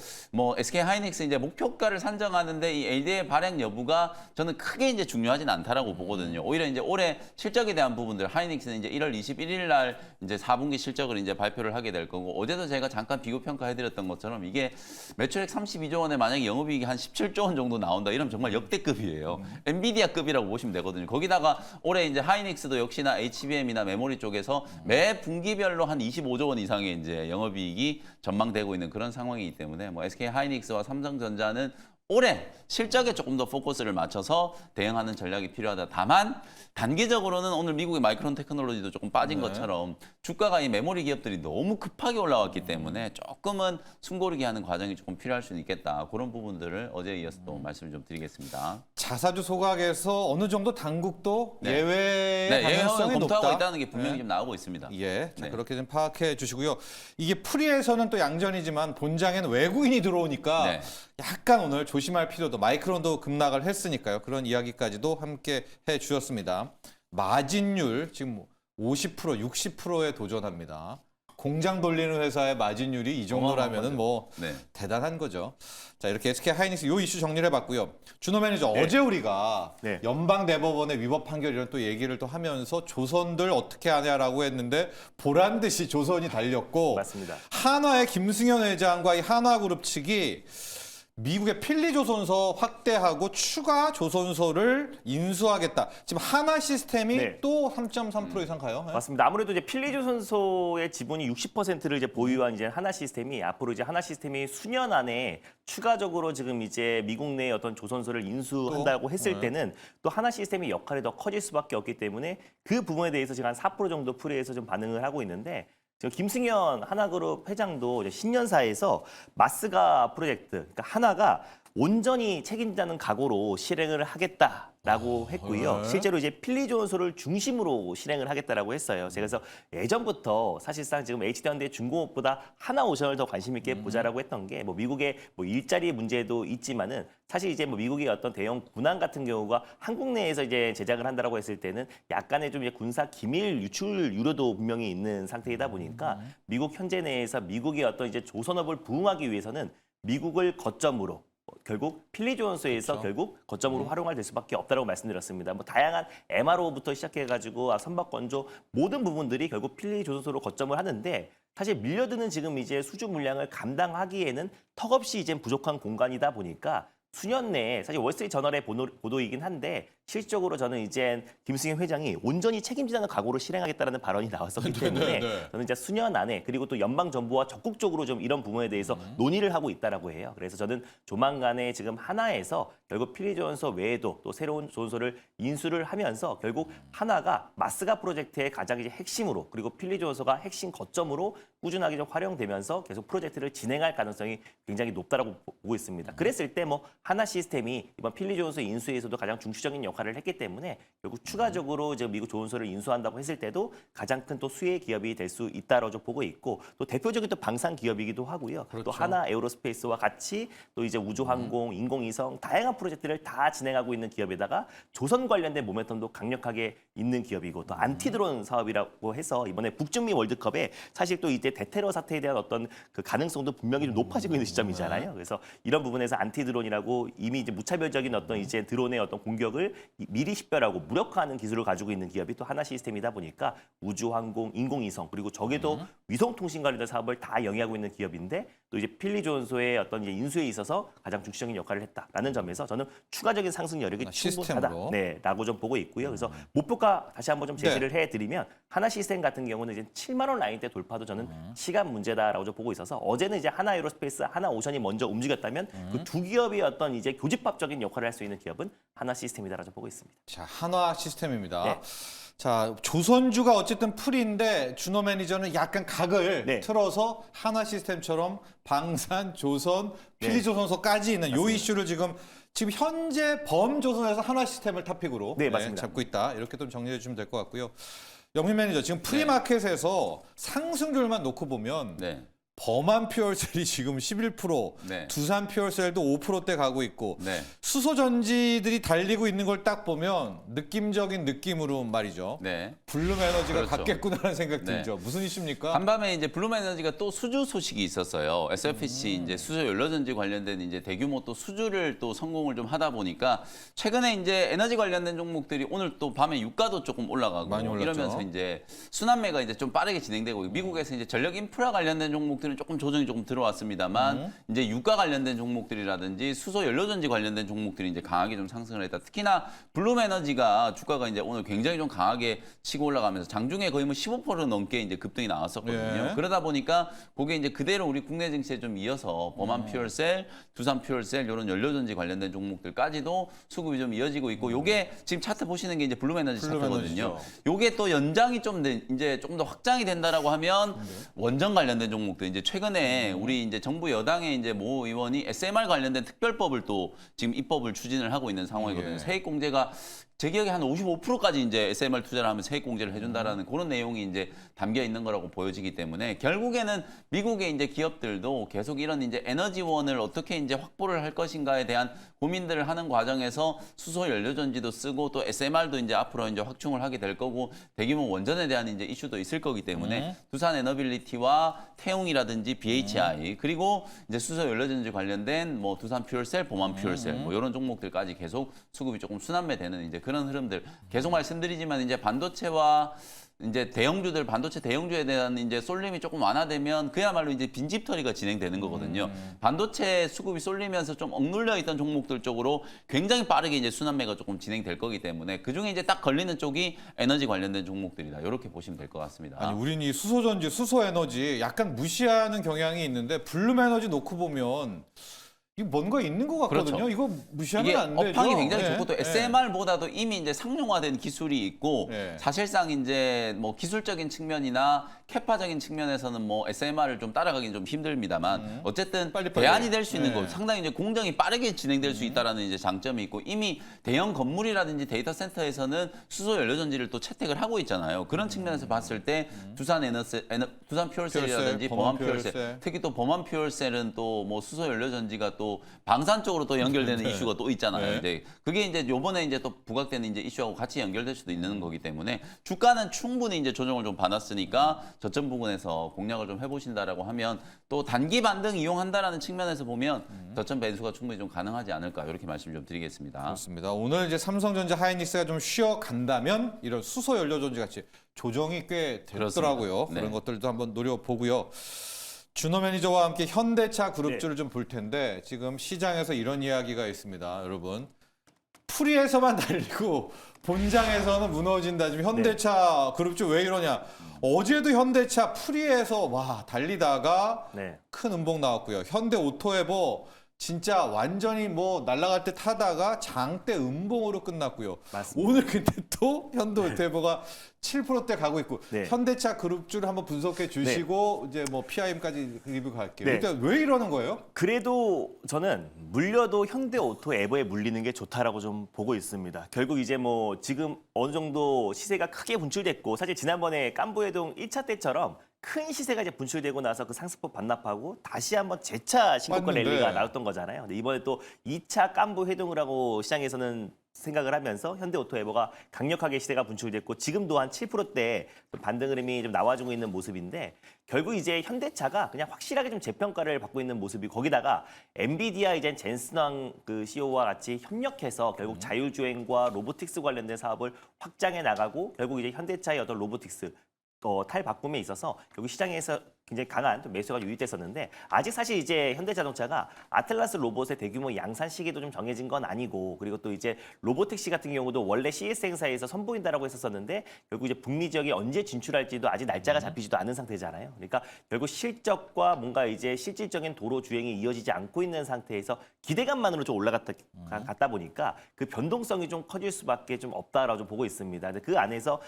SK 하이닉스 이제 목표가를 산정하는데 이 ADR 발행 여부가 저는 크게 이제 중요하진 않다라고 보거든요. 오히려 이제 올해 실적에 대한 부분들 하이닉스는 이제 1월 21일 날 이제 4분기 실적을 이제 발표를 하게 될 거고 어제도 제가 잠깐 비교 평가해드렸던 것처럼 이게 매출액 32조 원에 만약에 영업이익이 한 17조 원 정도 나온다 이러면 정말 역대급이에요. 엔비디아급이라고 보시면 되거든요. 거기다가 올해 이제 하이닉스도 역시나 HBM이나 메모리 쪽에서 매 분기별로 한 25조 원 이상의 이제 영업이익이 전망되고 있는 그런 상황이기 때문에 뭐 SK 하이닉스와 삼성전자는 올해 실적에 조금 더 포커스를 맞춰서 대응하는 전략이 필요하다. 다만 단기적으로는 오늘 미국의 마이크론 테크놀로지도 조금 빠진 것처럼 주가가 이 메모리 기업들이 너무 급하게 올라왔기 때문에 조금은 숨고르기 하는 과정이 조금 필요할 수는 있겠다. 그런 부분들을 어제에 이어서 또 말씀을 좀 드리겠습니다. 자사주 소각에서 어느 정도 당국도 네. 예외 네, 가능성이 예외는 검토하고 높다. 있다는 게 분명히 좀 나오고 있습니다. 예, 자, 네. 그렇게 좀 파악해 주시고요. 이게 풀이에서는 또 양전이지만 본장에는 외국인이 들어오니까 네. 약간 오늘 조심할 필요도 마이크론도 급락을 했으니까요. 그런 이야기까지도 함께 해 주셨습니다. 마진율 지금 50%, 60%에 도전합니다. 공장 돌리는 회사의 마진율이 이 정도라면은 뭐 네. 대단한 거죠. 자, 이렇게 SK 하이닉스 요 이슈 정리를 해봤고요. 준호 매니저, 네. 어제 우리가 네. 연방 대법원의 위법 판결 이런 또 얘기를 또 하면서 조선들 어떻게 하냐라고 했는데 보란 듯이 조선이 달렸고 맞습니다. 한화의 김승현 회장과 이 한화그룹 측이 미국의 필리조선소 확대하고 추가 조선소를 인수하겠다. 지금 한화 시스템이 네. 또 3.3% 이상 가요. 네? 맞습니다. 아무래도 이제 필리조선소의 지분이 60%를 이제 보유한 이제 하나 시스템이 앞으로 이제 하나 시스템이 수년 안에 추가적으로 지금 이제 미국 내 어떤 조선소를 인수한다고 했을 때는 또 하나 시스템의 역할이 더 커질 수밖에 없기 때문에 그 부분에 대해서 지금 한 4% 정도 풀이해서 좀 반응을 하고 있는데 지금 김승현 하나그룹 회장도 이제 신년사에서 마스가 프로젝트, 그러니까 하나가 온전히 책임지자는 각오로 실행을 하겠다라고 했고요. 네. 실제로 이제 필리조선소를 중심으로 실행을 하겠다라고 했어요. 그래서 예전부터 사실상 지금 HD현대 중공업보다 하나오션을 더 관심 있게 보자라고 했던 게 뭐 미국의 뭐 일자리 문제도 있지만은 사실 이제 뭐 미국의 어떤 대형 군함 같은 경우가 한국 내에서 이제 제작을 한다라고 했을 때는 약간의 좀 이제 군사 기밀 유출 우려도 분명히 있는 상태이다 보니까 미국 현재 내에서 미국의 어떤 이제 조선업을 부흥하기 위해서는 미국을 거점으로 결국 필리조선소에서 결국 거점으로 활용할 될 수밖에 없다라고 말씀드렸습니다. 뭐 다양한 MRO부터 시작해가지고 선박 건조 모든 부분들이 결국 필리조선소로 거점을 하는데 사실 밀려드는 지금 이제 수주 물량을 감당하기에는 턱없이 이제 부족한 공간이다 보니까 수년 내에 사실 월스트리트 저널의 보도이긴 한데 실질적으로 저는 이제 김승현 회장이 온전히 책임지자는 각오로 실행하겠다라는 발언이 나왔었기 때문에 저는 이제 수년 안에 그리고 또 연방 정부와 적극적으로 좀 이런 부분에 대해서 논의를 하고 있다라고 해요. 그래서 저는 조만간에 지금 하나에서 결국 필리조선소 외에도 또 새로운 조선소를 인수를 하면서 결국 하나가 마스가 프로젝트의 가장 이제 핵심으로 그리고 필리조선소가 핵심 거점으로 꾸준하게 좀 활용되면서 계속 프로젝트를 진행할 가능성이 굉장히 높다라고 보고 있습니다. 그랬을 때 뭐 하나 시스템이 이번 필리조선소 인수에서도 가장 중추적인 역할을 했기 때문에 결국 추가적으로 이제 미국 조선소를 인수한다고 했을 때도 가장 큰 또 수혜 기업이 될 수 있다라고 좀 보고 있고 또 대표적인 또 방산 기업이기도 하고요. 그렇죠. 또 하나 에어로스페이스와 같이 또 이제 우주항공, 인공위성 다양한 프로젝트를 다 진행하고 있는 기업에다가 조선 관련된 모멘텀도 강력하게 있는 기업이고 또 안티드론 사업이라고 해서 이번에 북중미 월드컵에 사실 또 이제 대테러 사태에 대한 어떤 그 가능성도 분명히 좀 높아지고 있는 시점이잖아요. 그래서 이런 부분에서 안티드론이라고 이미 이제 무차별적인 어떤 이제 드론의 어떤 공격을 미리 식별하고 무력화하는 기술을 가지고 있는 기업이 또 하나 시스템이다 보니까 우주항공, 인공위성 그리고 적에도 위성통신 관련된 사업을 다 영위하고 있는 기업인데 또 이제 필리조선소의 어떤 이제 인수에 있어서 가장 중심적인 역할을 했다라는 점에서 저는 추가적인 상승 여력이 충분하다, 시스템으로. 네라고 좀 보고 있고요. 그래서 목표가 다시 한번 좀 제시를 해드리면 하나 시스템 같은 경우는 이제 7만 원 라인대 돌파도 저는 시간 문제다라고 좀 보고 있어서 어제는 이제 하나 에어로스페이스, 하나 오션이 먼저 움직였다면 그 두 기업이 어떤 이제 교집합적인 역할을 할 수 있는 기업은 하나 시스템이다라고 좀 보고 있습니다. 자, 한화 시스템입니다. 네. 자, 조선주가 어쨌든 풀인데 준호 매니저는 약간 각을 네. 틀어서 한화 시스템처럼 방산, 조선, 필리조선소까지 있는 요 이슈를 지금 현재 범조선에서 한화 시스템을 탑픽으로 네, 맞습니다. 잡고 있다. 이렇게 좀 정리해 주시면 될 것 같고요. 영민 매니저, 지금 프리마켓에서 상승률만 놓고 보면 네. 범한 퓨얼셀이 지금 11%, 네. 두산 퓨얼셀도 5%대 가고 있고 네. 수소전지들이 달리고 있는 걸 딱 보면 느낌적인 느낌으로 말이죠. 네. 블룸 에너지가 그렇죠. 갖겠구나라는 생각 네. 들죠. 무슨 이슈입니까? 간밤에 이제 블룸에너지가 또 수주 소식이 있었어요. SFC 이제 수소 연료전지 관련된 이제 대규모 또 수주를 또 성공을 좀 하다 보니까 최근에 이제 에너지 관련된 종목들이 오늘 또 밤에 유가도 조금 올라가고 많이 올랐죠. 이러면서 이제 순환매가 이제 좀 빠르게 진행되고 미국에서 이제 전력 인프라 관련된 종목들은 조금 조정이 조금 들어왔습니다만 이제 유가 관련된 종목들이라든지 수소 연료전지 관련된 종목들이 이제 강하게 좀 상승을 했다. 특히나 블룸에너지가 주가가 이제 오늘 굉장히 좀 강하게 치고 올라가면서 장중에 거의 뭐 15% 넘게 이제 급등이 나왔었거든요. 예. 그러다 보니까 그게 이제 그대로 우리 국내 증시에 좀 이어서 범한 퓨얼셀, 두산 퓨얼셀 이런 연료전지 관련된 종목들까지도 수급이 좀 이어지고 있고 요게 지금 차트 보시는 게 이제 블룸에너지 차트거든요. 블룸에너지죠. 요게 또 연장이 좀 이제 좀 더 확장이 된다라고 하면 원전 관련된 종목들 이제 최근에 우리 이제 정부 여당의 이제 모 의원이 SMR 관련된 특별법을 또 지금 입법을 추진을 하고 있는 상황이거든요. 예. 세액공제가 제 기억에 한 55%까지 이제 SMR 투자를 하면 세액 공제를 해준다라는 그런 내용이 이제 담겨 있는 거라고 보여지기 때문에 결국에는 미국의 이제 기업들도 계속 이런 이제 에너지원을 어떻게 이제 확보를 할 것인가에 대한 고민들을 하는 과정에서 수소 연료 전지도 쓰고 또 SMR도 이제 앞으로 이제 확충을 하게 될 거고 대규모 원전에 대한 이제 이슈도 있을 거기 때문에 두산 에너빌리티와 태웅이라든지 BHI 그리고 이제 수소 연료 전지 관련된 뭐 두산 퓨얼셀, 보만 퓨얼셀 뭐 이런 종목들까지 계속 수급이 조금 순환매되는 이제 그런 흐름들 계속 말씀드리지만 이제 반도체와 이제 대형주들 반도체 대형주에 대한 이제 쏠림이 조금 완화되면 그야말로 이제 빈집털이가 진행되는 거거든요. 반도체 수급이 쏠리면서 좀 억눌려 있던 종목들 쪽으로 굉장히 빠르게 이제 순환매가 조금 진행될 거기 때문에 그 중에 이제 딱 걸리는 쪽이 에너지 관련된 종목들이다. 이렇게 보시면 될 것 같습니다. 아니 우린 이 수소전지, 수소에너지 약간 무시하는 경향이 있는데 블룸에너지 놓고 보면 이 뭔가 있는 것 같거든요. 그렇죠. 이거 무시하면 이게 안 되죠. 업황이 굉장히 네. 좋고 또 네. SMR보다도 이미 이제 상용화된 기술이 있고 네. 사실상 이제 뭐 기술적인 측면이나 캐파적인 측면에서는 뭐 SMR을 좀 따라가긴 좀 힘듭니다만 어쨌든 빨리빨리. 대안이 될 수 있는 네. 거 상당히 이제 공정이 빠르게 진행될 수 있다라는 이제 장점이 있고 이미 대형 건물이라든지 데이터 센터에서는 수소 연료 전지를 또 채택을 하고 있잖아요. 그런 측면에서 봤을 때 두산 두산 퓨얼셀이라든지 범한 퓨얼셀 특히 또 범한 퓨얼셀은 또 뭐 수소 연료 전지가 또 방산 쪽으로 또 연결되는 네. 이슈가 또 있잖아요. 네. 이제 그게 이제 요번에 이제 또 부각되는 이제 이슈하고 같이 연결될 수도 있는 거기 때문에 주가는 충분히 이제 조정을 좀 받았으니까 저점 부근에서 공략을 좀 해보신다라고 하면 또 단기 반등 이용한다라는 측면에서 보면 저점 배수가 충분히 좀 가능하지 않을까 이렇게 말씀 좀 드리겠습니다. 그렇습니다. 오늘 이제 삼성전자, 하이닉스가 좀 쉬어간다면 이런 수소 연료전지 같이 조정이 꽤 됐더라고요. 그렇습니다. 네. 그런 것들도 한번 노려보고요. 준호 매니저와 함께 현대차 그룹주를 좀 볼 텐데 지금 시장에서 이런 이야기가 있습니다. 여러분. 풀이에서만 달리고 본장에서는 무너진다. 지금 현대차 그룹주 왜 이러냐. 어제도 현대차 풀이에서 와 달리다가 네. 큰 음봉 나왔고요. 현대 오토에버 진짜 완전히 뭐 날아갈 듯 하다가 장대 음봉으로 끝났고요. 맞습니다. 오늘 근데 또 현대 오토에버가 7%대 가고 있고 네. 현대차 그룹주를 한번 분석해 주시고 이제 뭐 PIM까지 리뷰 갈게요. 네. 일단 왜 이러는 거예요? 그래도 저는 물려도 현대오토 에버에 물리는 게 좋다라고 좀 보고 있습니다. 결국 이제 뭐 지금 어느 정도 시세가 크게 분출됐고 사실 지난번에 깜부해동 1차 때처럼 큰 시세가 이제 분출되고 나서 그 상승폭 반납하고 다시 한번 재차 신고가 맞는데. 랠리가 나왔던 거잖아요. 근데 이번에 또 2차 깜부 회동을 하고 시장에서는 생각을 하면서 현대오토에버가 강력하게 시세가 분출됐고 지금도 한 7%대 반등 흐름이 좀 나와주고 있는 모습인데 결국 이제 현대차가 그냥 확실하게 좀 재평가를 받고 있는 모습이 거기다가 엔비디아 이제 젠슨왕 그 CEO와 같이 협력해서 결국 자율주행과 로보틱스 관련된 사업을 확장해 나가고 결국 이제 현대차의 어떤 로보틱스 탈바꿈에 있어서 여기 시장에서 굉장히 강한 또 매수가 유입됐었는데 아직 사실 이제 현대자동차가 아틀라스 로봇의 대규모 양산 시기도 좀 정해진 건 아니고 그리고 또 이제 로보택시 같은 경우도 원래 CS 행사에서 선보인다라고 했었었는데 결국 이제 북미 지역에 언제 진출할지도 아직 날짜가 잡히지도 않은 상태잖아요. 그러니까 결국 실적과 뭔가 이제 실질적인 도로 주행이 이어지지 않고 있는 상태에서 기대감만으로 좀 갔다 보니까 그 변동성이 좀 커질 수밖에 좀 없다라고 좀 보고 있습니다. 근데 그 안에서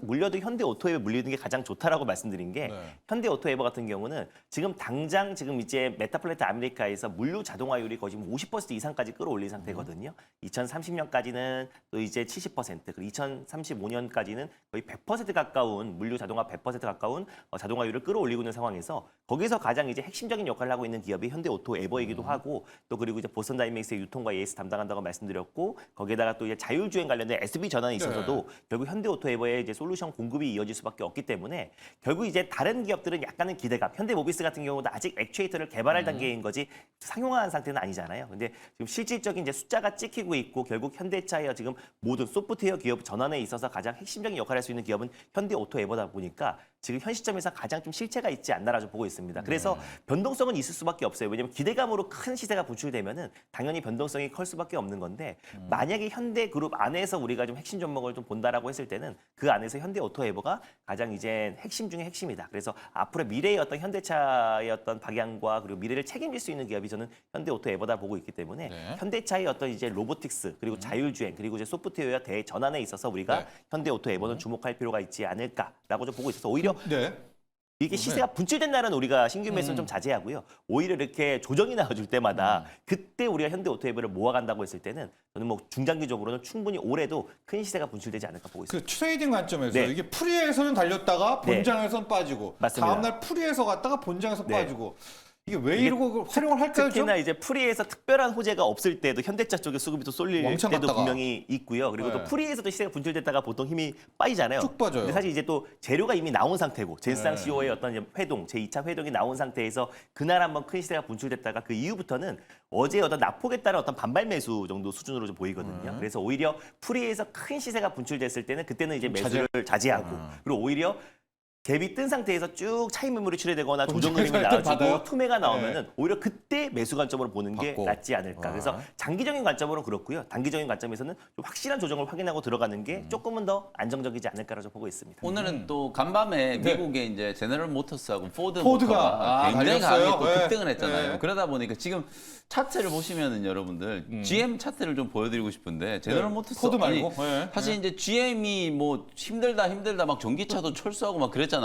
물려도 현대오토에 물리는 게 가장 좋다라고 말씀드린 게 네. 현대오토에버 같은 경우는 지금 당장 지금 이제 메타플레트 아메리카에서 물류 자동화율이 거의 지금 50% 이상까지 끌어올린 상태거든요. 2030년까지는 또 이제 70% 그리고 2035년까지는 거의 100% 가까운 물류 자동화 100% 가까운 자동화율을 끌어올리고 있는 상황에서 거기서 가장 이제 핵심적인 역할을 하고 있는 기업이 현대오토에버이기도 하고 또 그리고 이제 보스턴 다이내믹스의 유통과 AS 담당한다고 말씀드렸고 거기에다가 또 이제 자율주행 관련된 SB 전환에 있어서도 결국 현대오토에버의 이제 솔루션 공급이 이어질 수밖에 없기 때문에 결국 이제 다른 기업들은 약간은 기대감. 현대모비스 같은 경우도 아직 액추에이터를 개발할 단계인 거지 상용화한 상태는 아니잖아요. 근데 지금 실질적인 이제 숫자가 찍히고 있고 결국 현대차의 지금 모든 소프트웨어 기업 전환에 있어서 가장 핵심적인 역할을 할 수 있는 기업은 현대오토에버다 보니까 지금 현 시점에서 가장 좀 실체가 있지 않나라 좀 보고 있습니다. 그래서 변동성은 있을 수밖에 없어요. 왜냐하면 기대감으로 큰 시세가 분출되면은 당연히 변동성이 클 수밖에 없는 건데 만약에 현대그룹 안에서 우리가 좀 핵심 종목을 좀 본다라고 했을 때는 그 안에서 현대오토에버가 가장 이제 핵심 중에 핵심이다. 그래서 앞으로 미래의 어떤 현대차의 어떤 방향과 그리고 미래를 책임질 수 있는 기업이 저는 현대오토에버다 보고 있기 때문에 네. 현대차의 어떤 이제 로보틱스 그리고 자율주행 그리고 이제 소프트웨어 대전환에 있어서 우리가 네. 현대오토에버는 주목할 필요가 있지 않을까라고 좀 보고 있어서 오히려 네. 이게 시세가 분출된다는 우리가 신규 매수는 좀 자제하고요. 오히려 이렇게 조정이 나와줄 때마다 그때 우리가 현대오토웨이브를 모아간다고 했을 때는 저는 뭐 중장기적으로는 충분히 올해도 큰 시세가 분출되지 않을까 보고 있습니다. 그 트레이딩 관점에서 네. 이게 프리에서는 달렸다가 본장에선 빠지고 맞습니다. 다음날 프리에서 갔다가 본장에서 네. 빠지고 이게 왜 이러고 활용을 할까요? 좀? 특히나 이제 프리에서 특별한 호재가 없을 때도 현대차 쪽에 수급이 또 쏠릴 왕창 때도 갔다가. 분명히 있고요. 그리고 네. 또 프리에서도 시세가 분출됐다가 보통 힘이 빠지잖아요. 쭉 빠져요. 근데 사실 이제 또 재료가 이미 나온 상태고 젠스랑 네. CO의 어떤 이제 회동, 제2차 회동이 나온 상태에서 그날 한번 큰 시세가 분출됐다가 그 이후부터는 어제 어떤 낙폭에 따른 어떤 반발 매수 정도 수준으로 좀 보이거든요. 그래서 오히려 프리에서 큰 시세가 분출됐을 때는 그때는 이제 매수를 자제하고 그리고 오히려 갭이 뜬 상태에서 쭉 차익 매물이 출회되거나 조정 그림이 할 때 받아요? 나와주고 투매가 나오면은 오히려 그때 매수 관점으로 보는 게 받고. 낫지 않을까. 아. 그래서 장기적인 관점으로 그렇고요. 단기적인 관점에서는 좀 확실한 조정을 확인하고 들어가는 게 조금은 더 안정적이지 않을까라고 보고 있습니다. 오늘은 또 간밤에 네. 미국의 이제 제너럴 모터스하고 포드 포드가, 모터가 굉장히 달렸어요. 강하게 또 네. 급등을 했잖아요. 네. 그러다 보니까 지금 차트를 보시면은 여러분들 GM 차트를 좀 보여드리고 싶은데 제너럴 네. 모터스 포드 말고. 아니, 네. 사실 이제 GM이 뭐 힘들다 막 전기차도 철수하고 막 그랬잖아요.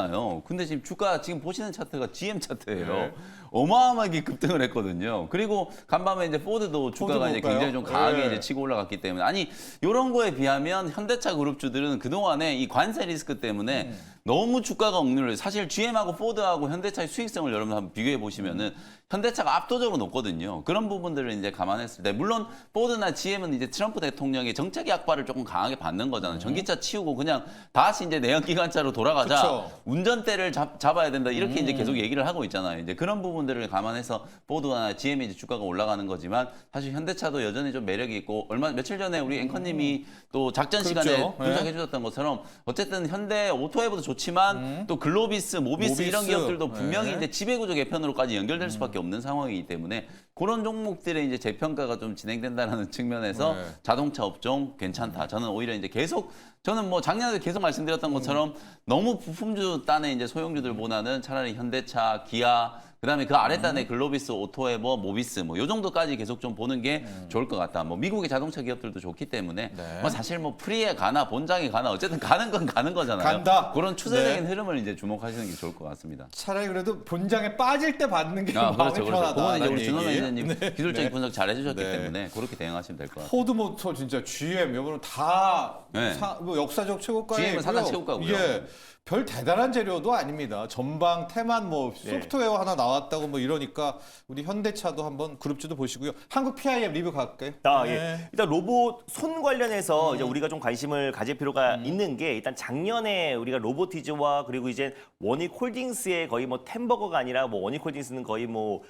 근데 지금 주가 지금 보시는 차트가 GM 차트예요. 네. 어마어마하게 급등을 했거든요. 그리고 간밤에 이제 포드도 주가가 이제 볼까요? 굉장히 좀 강하게 네. 이제 치고 올라갔기 때문에 아니 이런 거에 비하면 현대차 그룹주들은 그동안에 이 관세 리스크 때문에 너무 주가가 억눌려요. 사실 GM하고 포드하고 현대차의 수익성을 여러분 한번 비교해 보시면은 현대차가 압도적으로 높거든요. 그런 부분들을 이제 감안했을 때 물론 포드나 GM은 이제 트럼프 대통령의 정책 약발을 조금 강하게 받는 거잖아요. 전기차 치우고 그냥 다시 이제 내연기관차로 돌아가자. 그쵸. 운전대를 잡아야 된다. 이렇게 이제 계속 얘기를 하고 있잖아요. 이제 그런 부분들을 감안해서 포드나 GM이 이제 주가가 올라가는 거지만 사실 현대차도 여전히 좀 매력이 있고 며칠 전에 우리 앵커님이 또 작전 시간에 그렇죠. 분석해 주셨던 것처럼 어쨌든 현대 오토웨이브도 좋지만 또 글로비스, 모비스 이런 모비스. 기업들도 분명히 네. 이제 지배구조 개편으로까지 연결될 수밖에 없는 상황이기 때문에 그런 종목들의 이제 재평가가 좀 진행된다는 측면에서 네. 자동차 업종 괜찮다. 저는 오히려 이제 계속 저는 뭐 작년에도 계속 말씀드렸던 것처럼 너무 부품주 단의 이제 소형주들보다는 차라리 현대차, 기아 그다음에 그 아랫단에 글로비스, 오토에버, 모비스 뭐 요 정도까지 계속 좀 보는 게 좋을 것 같다. 뭐 미국의 자동차 기업들도 좋기 때문에 네. 뭐 사실 뭐 프리에 가나 본장에 가나 어쨌든 가는 건 가는 거잖아요. 간다. 그런 추세적인 네. 흐름을 이제 주목하시는 게 좋을 것 같습니다. 차라리 그래도 본장에 빠질 때 받는 게 아, 마음이 그렇죠. 편하다. 그거는 이제 우리 준호 얘기. 매니저님 기술적인 분석 잘 해주셨기 네. 때문에 그렇게 대응하시면 될 것 같아요. 포드모터 진짜 GM 이거는 다 네. 뭐 역사적 최고가에 GM 은 사상 최고가고요. 예. 별 대단한 재료도 아닙니다. 전방, 테만 뭐 소프트웨어 하나 나왔다고 뭐 이러니까 우리 현대차도 한번 그룹주도 보시고요. 한국 PIM 리뷰 갈게요. 아, 네. 예. 일단 로봇 손 관련해서 이제 우리가 좀 관심을 가질 필요가 있는 게 일단 작년에 우리가 로보티즈와 그리고 이제 원익홀딩스의 거의 뭐 템버거가 아니라 뭐 원익홀딩스는 거의 뭐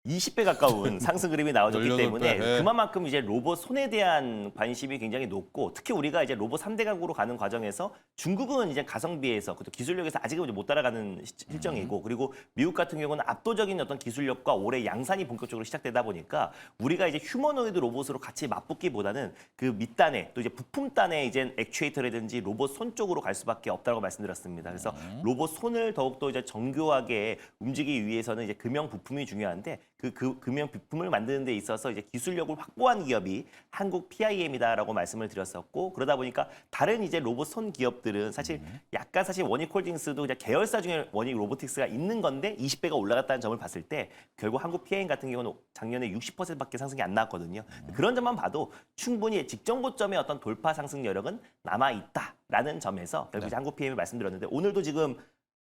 20배 가까운 상승 그림이 나와줬기 18배, 때문에 네. 그만큼 이제 로봇 손에 대한 관심이 굉장히 높고 특히 우리가 이제 로봇 3대 강국으로 가는 과정에서 중국은 이제 가성비에서 그것도 기술력에서 아직은 이제 못 따라가는 실정이고 그리고 미국 같은 경우는 압도적인 어떤 기술력과 올해 양산이 본격적으로 시작되다 보니까 우리가 이제 휴머노이드 로봇으로 같이 맞붙기보다는 그 밑단에 또 이제 부품단에 이제 액추에이터라든지 로봇 손 쪽으로 갈 수밖에 없다고 말씀드렸습니다. 그래서 로봇 손을 더욱더 이제 정교하게 움직이기 위해서는 이제 금형 부품이 중요한데 그 금형 부품을 만드는 데 있어서 이제 기술력을 확보한 기업이 한국 PIM이다라고 말씀을 드렸었고 그러다 보니까 다른 이제 로봇 손 기업들은 사실 약간 사실 원익홀딩스도 그냥 계열사 중에 원익 로보틱스가 있는 건데 20배가 올라갔다는 점을 봤을 때 결국 한국 PIM 같은 경우는 작년에 60%밖에 상승이 안 나왔거든요. 그런 점만 봐도 충분히 직전 고점의 어떤 돌파 상승 여력은 남아 있다라는 점에서 결국 이제 한국 PIM을 말씀드렸는데 오늘도 지금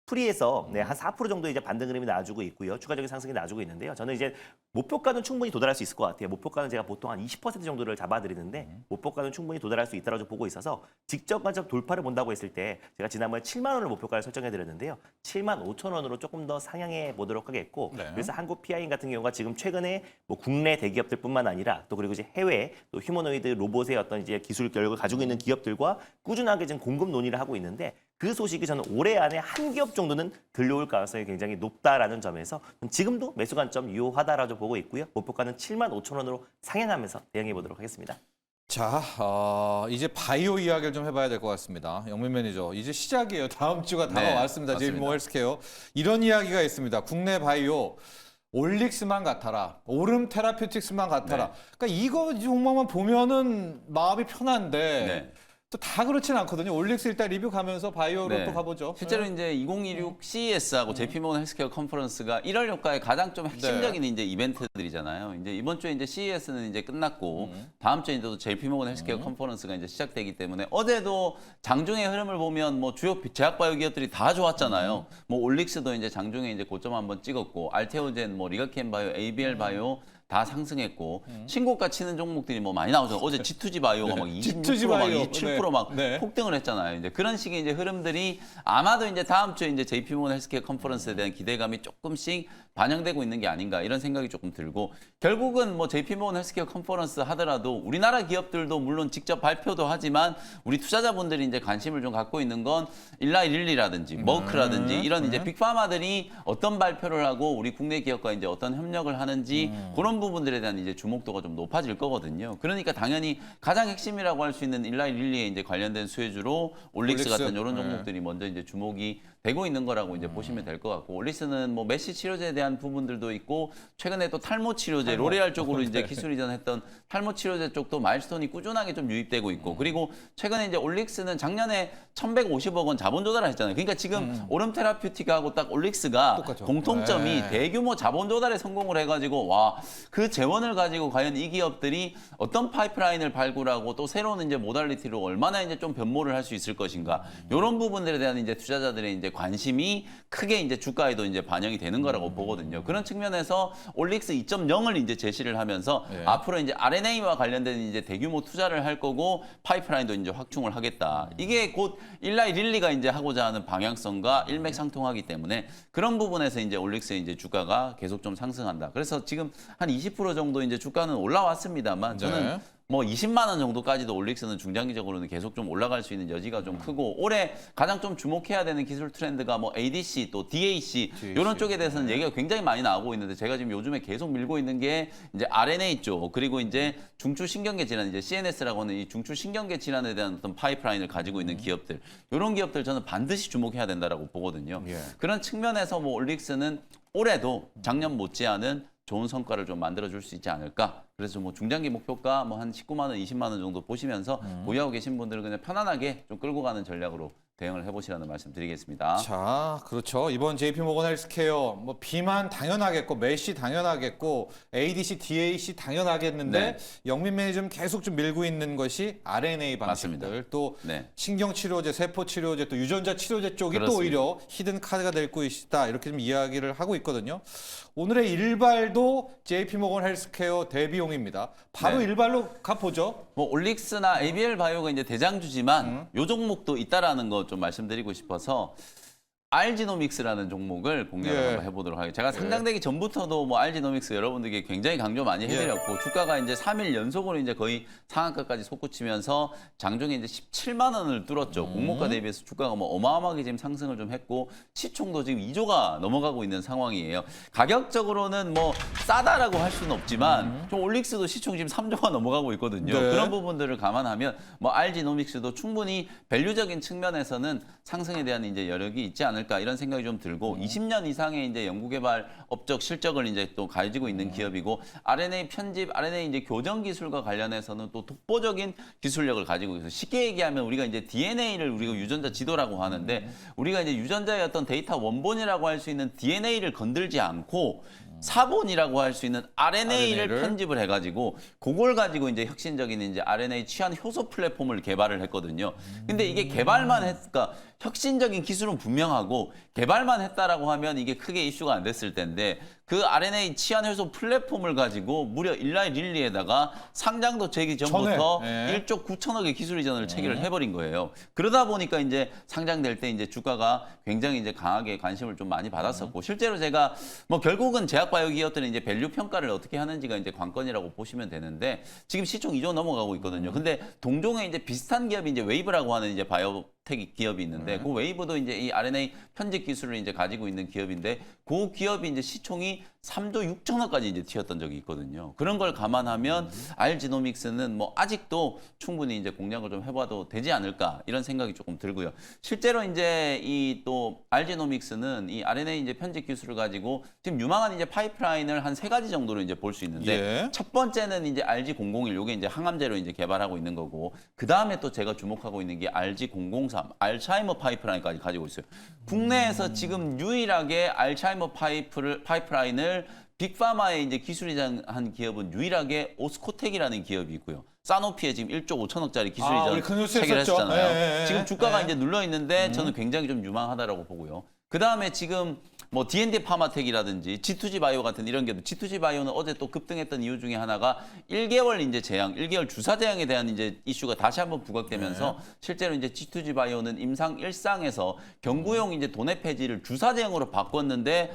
프리에서 한 4% 정도 이제 반등 흐름이 나와주고 있고요. 추가적인 상승이 나와주고 있는데요. 저는 이제 목표가는 충분히 도달할 수 있을 것 같아요. 목표가는 제가 보통 한 20% 정도를 잡아드리는데 목표가는 충분히 도달할 수 있다고 보고 있어서 직접 관점 돌파를 본다고 했을 때 제가 지난번에 7만 원을 목표가를 설정해드렸는데요. 7만 5천 원으로 조금 더 상향해 보도록 하겠고 네. 그래서 한국 PIM 같은 경우가 지금 최근에 뭐 국내 대기업들뿐만 아니라 또 그리고 이제 해외 또 휴머노이드 로봇의 어떤 이제 기술 결력을 가지고 있는 기업들과 꾸준하게 지금 공급 논의를 하고 있는데 그 소식이 저는 올해 안에 한 기업 정도는 들려올 가능성이 굉장히 높다라는 점에서 지금도 매수 관점 유효하다라고 보고 있고요. 목표가는 7만 5천 원으로 상향하면서 대응해 보도록 하겠습니다. 자, 이제 바이오 이야기를 좀 해봐야 될 것 같습니다. 영민 매니저, 이제 시작이에요. 다음 주가 다가왔습니다. 맞습니다. 제이모 헬스케어. 이런 이야기가 있습니다. 국내 바이오. 올릭스만 같아라, 오름 테라퓨틱스만 같아라. 네. 그러니까 이거 종목만 보면은 마음이 편한데 네. 또 다 그렇진 않거든요. 올릭스 일단 리뷰 가면서 바이오로 네. 또 가보죠. 실제로 이제 2016 CES하고 JP모건 헬스케어 컨퍼런스가 1월 효과의 가장 좀 핵심적인 이제 이벤트들이잖아요. 이제 이번 주에 이제 CES는 이제 끝났고 다음 주에 이제 또 JP모건 헬스케어 컨퍼런스가 이제 시작되기 때문에 어제도 장중의 흐름을 보면 뭐 주요 제약바이오 기업들이 다 좋았잖아요. 뭐 올릭스도 이제 장중에 이제 고점 한번 찍었고 알테오젠, 뭐 리가켄 바이오, ABL 바이오 다 상승했고 신고가 치는 종목들이 뭐 많이 나오죠. 어제 G2G 바이오가 막 26%, 막 바이오. 27% 막 네. 폭등을 했잖아요. 이제 그런 식의 이제 흐름들이 아마도 이제 다음 주에 이제 JP모건 헬스케어 컨퍼런스에 대한 기대감이 조금씩 반영되고 있는 게 아닌가 이런 생각이 조금 들고 결국은 뭐 JP모건 헬스케어 컨퍼런스 하더라도 우리나라 기업들도 물론 직접 발표도 하지만 우리 투자자분들이 이제 관심을 좀 갖고 있는 건 일라이 릴리라든지 머크라든지 이런 이제 빅파마들이 어떤 발표를 하고 우리 국내 기업과 이제 어떤 협력을 하는지 그런 부분들에 대한 이제 주목도가 좀 높아질 거거든요. 그러니까 당연히 가장 핵심이라고 할 수 있는 일라이 릴리에 이제 관련된 수혜주로 올릭스 같은 이런 종목들이 먼저 이제 주목이 되고 있는 거라고 이제 보시면 될 것 같고 올릭스는 뭐 메시 치료제에 대한 부분들도 있고 최근에 또 탈모 치료제 로레알 쪽으로 이제 기술 이전했던 탈모 치료제 쪽도 마일스톤이 꾸준하게 좀 유입되고 있고 그리고 최근에 이제 올릭스는 작년에 1,150억 원 자본 조달을 했잖아요. 그러니까 지금 오름 테라퓨틱하고 딱 올릭스가 똑같죠. 공통점이 네. 대규모 자본 조달에 성공을 해가지고 와 그 재원을 가지고 과연 이 기업들이 어떤 파이프라인을 발굴하고 또 새로운 이제 모달리티로 얼마나 이제 좀 변모를 할 수 있을 것인가 이런 부분들에 대한 이제 투자자들의 이제 관심이 크게 이제 주가에도 이제 반영이 되는 거라고 보거든요. 그런 측면에서 올릭스 2.0을 이제 제시를 하면서 네. 앞으로 이제 RNA와 관련된 이제 대규모 투자를 할 거고 파이프라인도 이제 확충을 하겠다. 이게 곧 일라이 릴리가 이제 하고자 하는 방향성과 일맥상통하기 때문에 그런 부분에서 이제 올릭스의 이제 주가가 계속 좀 상승한다. 그래서 지금 한 20% 정도 이제 주가는 올라왔습니다만 저는 네. 뭐 20만 원 정도까지도 올릭스는 중장기적으로는 계속 좀 올라갈 수 있는 여지가 좀 크고 올해 가장 좀 주목해야 되는 기술 트렌드가 뭐 ADC 또 DAC 이런 쪽에 대해서는 얘기가 굉장히 많이 나오고 있는데 제가 지금 요즘에 계속 밀고 있는 게 이제 RNA 쪽 그리고 이제 중추신경계 질환 이제 CNS라고 하는 이 중추신경계 질환에 대한 어떤 파이프라인을 가지고 있는 기업들 이런 기업들 저는 반드시 주목해야 된다라고 보거든요. 예. 그런 측면에서 뭐 올릭스는 올해도 작년 못지않은 좋은 성과를 좀 만들어줄 수 있지 않을까. 그래서 뭐 중장기 목표가 뭐 한 19만 원, 20만 원 정도 보시면서 보유하고 계신 분들은 그냥 편안하게 좀 끌고 가는 전략으로 대응을 해보시라는 말씀 드리겠습니다. 자, 그렇죠. 이번 JP모건 헬스케어 뭐 비만 당연하겠고 메시 당연하겠고 ADC, DAC 당연하겠는데 네. 영민 매니저는 계속 좀 밀고 있는 것이 RNA 방식들 맞습니다. 또 네. 신경치료제, 세포치료제 또 유전자 치료제 쪽이 또 그렇습니다. 오히려 히든 카드가 될 것이다 이렇게 좀 이야기를 하고 있거든요. 오늘의 일발도 JP모건 헬스케어 대비용입니다. 바로 네. 일발로 가보죠. 뭐 올릭스나 ABL 바이오가 이제 대장주지만 요 종목도 있다라는 거 좀 말씀드리고 싶어서 알지노믹스라는 종목을 공략을 예. 한번 해보도록 하겠습니다. 제가 상장되기 전부터도 뭐 알지노믹스 여러분들께 굉장히 강조 많이 해드렸고 주가가 이제 3일 연속으로 이제 거의 상한가까지 솟구치면서 장중에 이제 17만 원을 뚫었죠. 공모가 대비해서 주가가 뭐 어마어마하게 지금 상승을 좀 했고 시총도 지금 2조가 넘어가고 있는 상황이에요. 가격적으로는 뭐 싸다라고 할 수는 없지만 좀 올릭스도 시총 지금 3조가 넘어가고 있거든요. 네. 그런 부분들을 감안하면 뭐 알지노믹스도 충분히 밸류적인 측면에서는 상승에 대한 이제 여력이 있지 않을까 이런 생각이 좀 들고 20년 이상의 이제 연구개발 업적 실적을 이제 또 가지고 있는 기업이고 RNA 편집, RNA 이제 교정 기술과 관련해서는 또 독보적인 기술력을 가지고 있어요. 쉽게 얘기하면 우리가 이제 DNA를 우리가 유전자 지도라고 하는데 우리가 이제 유전자의 어떤 데이터 원본이라고 할 수 있는 DNA를 건들지 않고 사본이라고 할 수 있는 RNA를 편집을 해가지고 그걸 가지고 이제 혁신적인 이제 RNA 취한 효소 플랫폼을 개발을 했거든요. 근데 이게 개발만 했을까? 혁신적인 기술은 분명하고 개발만 했다라고 하면 이게 크게 이슈가 안 됐을 텐데 그 RNA 치안 효소 플랫폼을 가지고 무려 일라이 릴리에다가 상장도 되기 전부터 전에, 1조 9천억의 기술 이전을 체결을 해버린 거예요. 그러다 보니까 이제 상장될 때 이제 주가가 굉장히 이제 강하게 관심을 좀 많이 받았었고 실제로 제가 뭐 결국은 제약바이오 기업들은 이제 밸류 평가를 어떻게 하는지가 이제 관건이라고 보시면 되는데 지금 시총 2조 넘어가고 있거든요. 근데 동종에 이제 비슷한 기업이 이제 웨이브라고 하는 이제 바이오 텍 기업이 있는데 그 웨이브도 이제 이 RNA 편집 기술을 이제 가지고 있는 기업인데 그 기업이 이제 시총이 3조 6천억까지 이제 튀었던 적이 있거든요. 그런 걸 감안하면 알지노믹스는 뭐 아직도 충분히 이제 공략을 좀 해봐도 되지 않을까 이런 생각이 조금 들고요. 실제로 이제 이 또 알지노믹스는 이 RNA 이제 편집 기술을 가지고 지금 유망한 이제 파이프라인을 한 3가지 정도로 이제 볼 수 있는데 예. 첫 번째는 이제 RG001 요게 이제 항암제로 이제 개발하고 있는 거고 그 다음에 또 제가 주목하고 있는 게 RG003 알츠하이머 파이프라인까지 가지고 있어요. 국내에서 지금 유일하게 알츠하이머 파이프라인을 빅파마의 이제 기술이한 기업은 유일하게 오스코텍이라는 기업이 있고요. 사노피에 지금 1조 5천억짜리 우리 기술이전 그 뉴스에 체결했잖아요. 썼죠. 예. 지금 주가가 예. 이제 눌러 있는데 저는 굉장히 좀 유망하다라고 보고요. 그 다음에 지금 뭐 D&D 파마텍이라든지 G2G 바이오 같은 이런 기업, G2G 바이오는 어제 또 급등했던 이유 중에 하나가 1개월 이제 제한, 1개월 주사 제한에 대한 이제 이슈가 다시 한번 부각되면서 실제로 이제 G2G 바이오는 임상 1상에서 경구용 이제 도내 폐지를 주사 제형으로 바꿨는데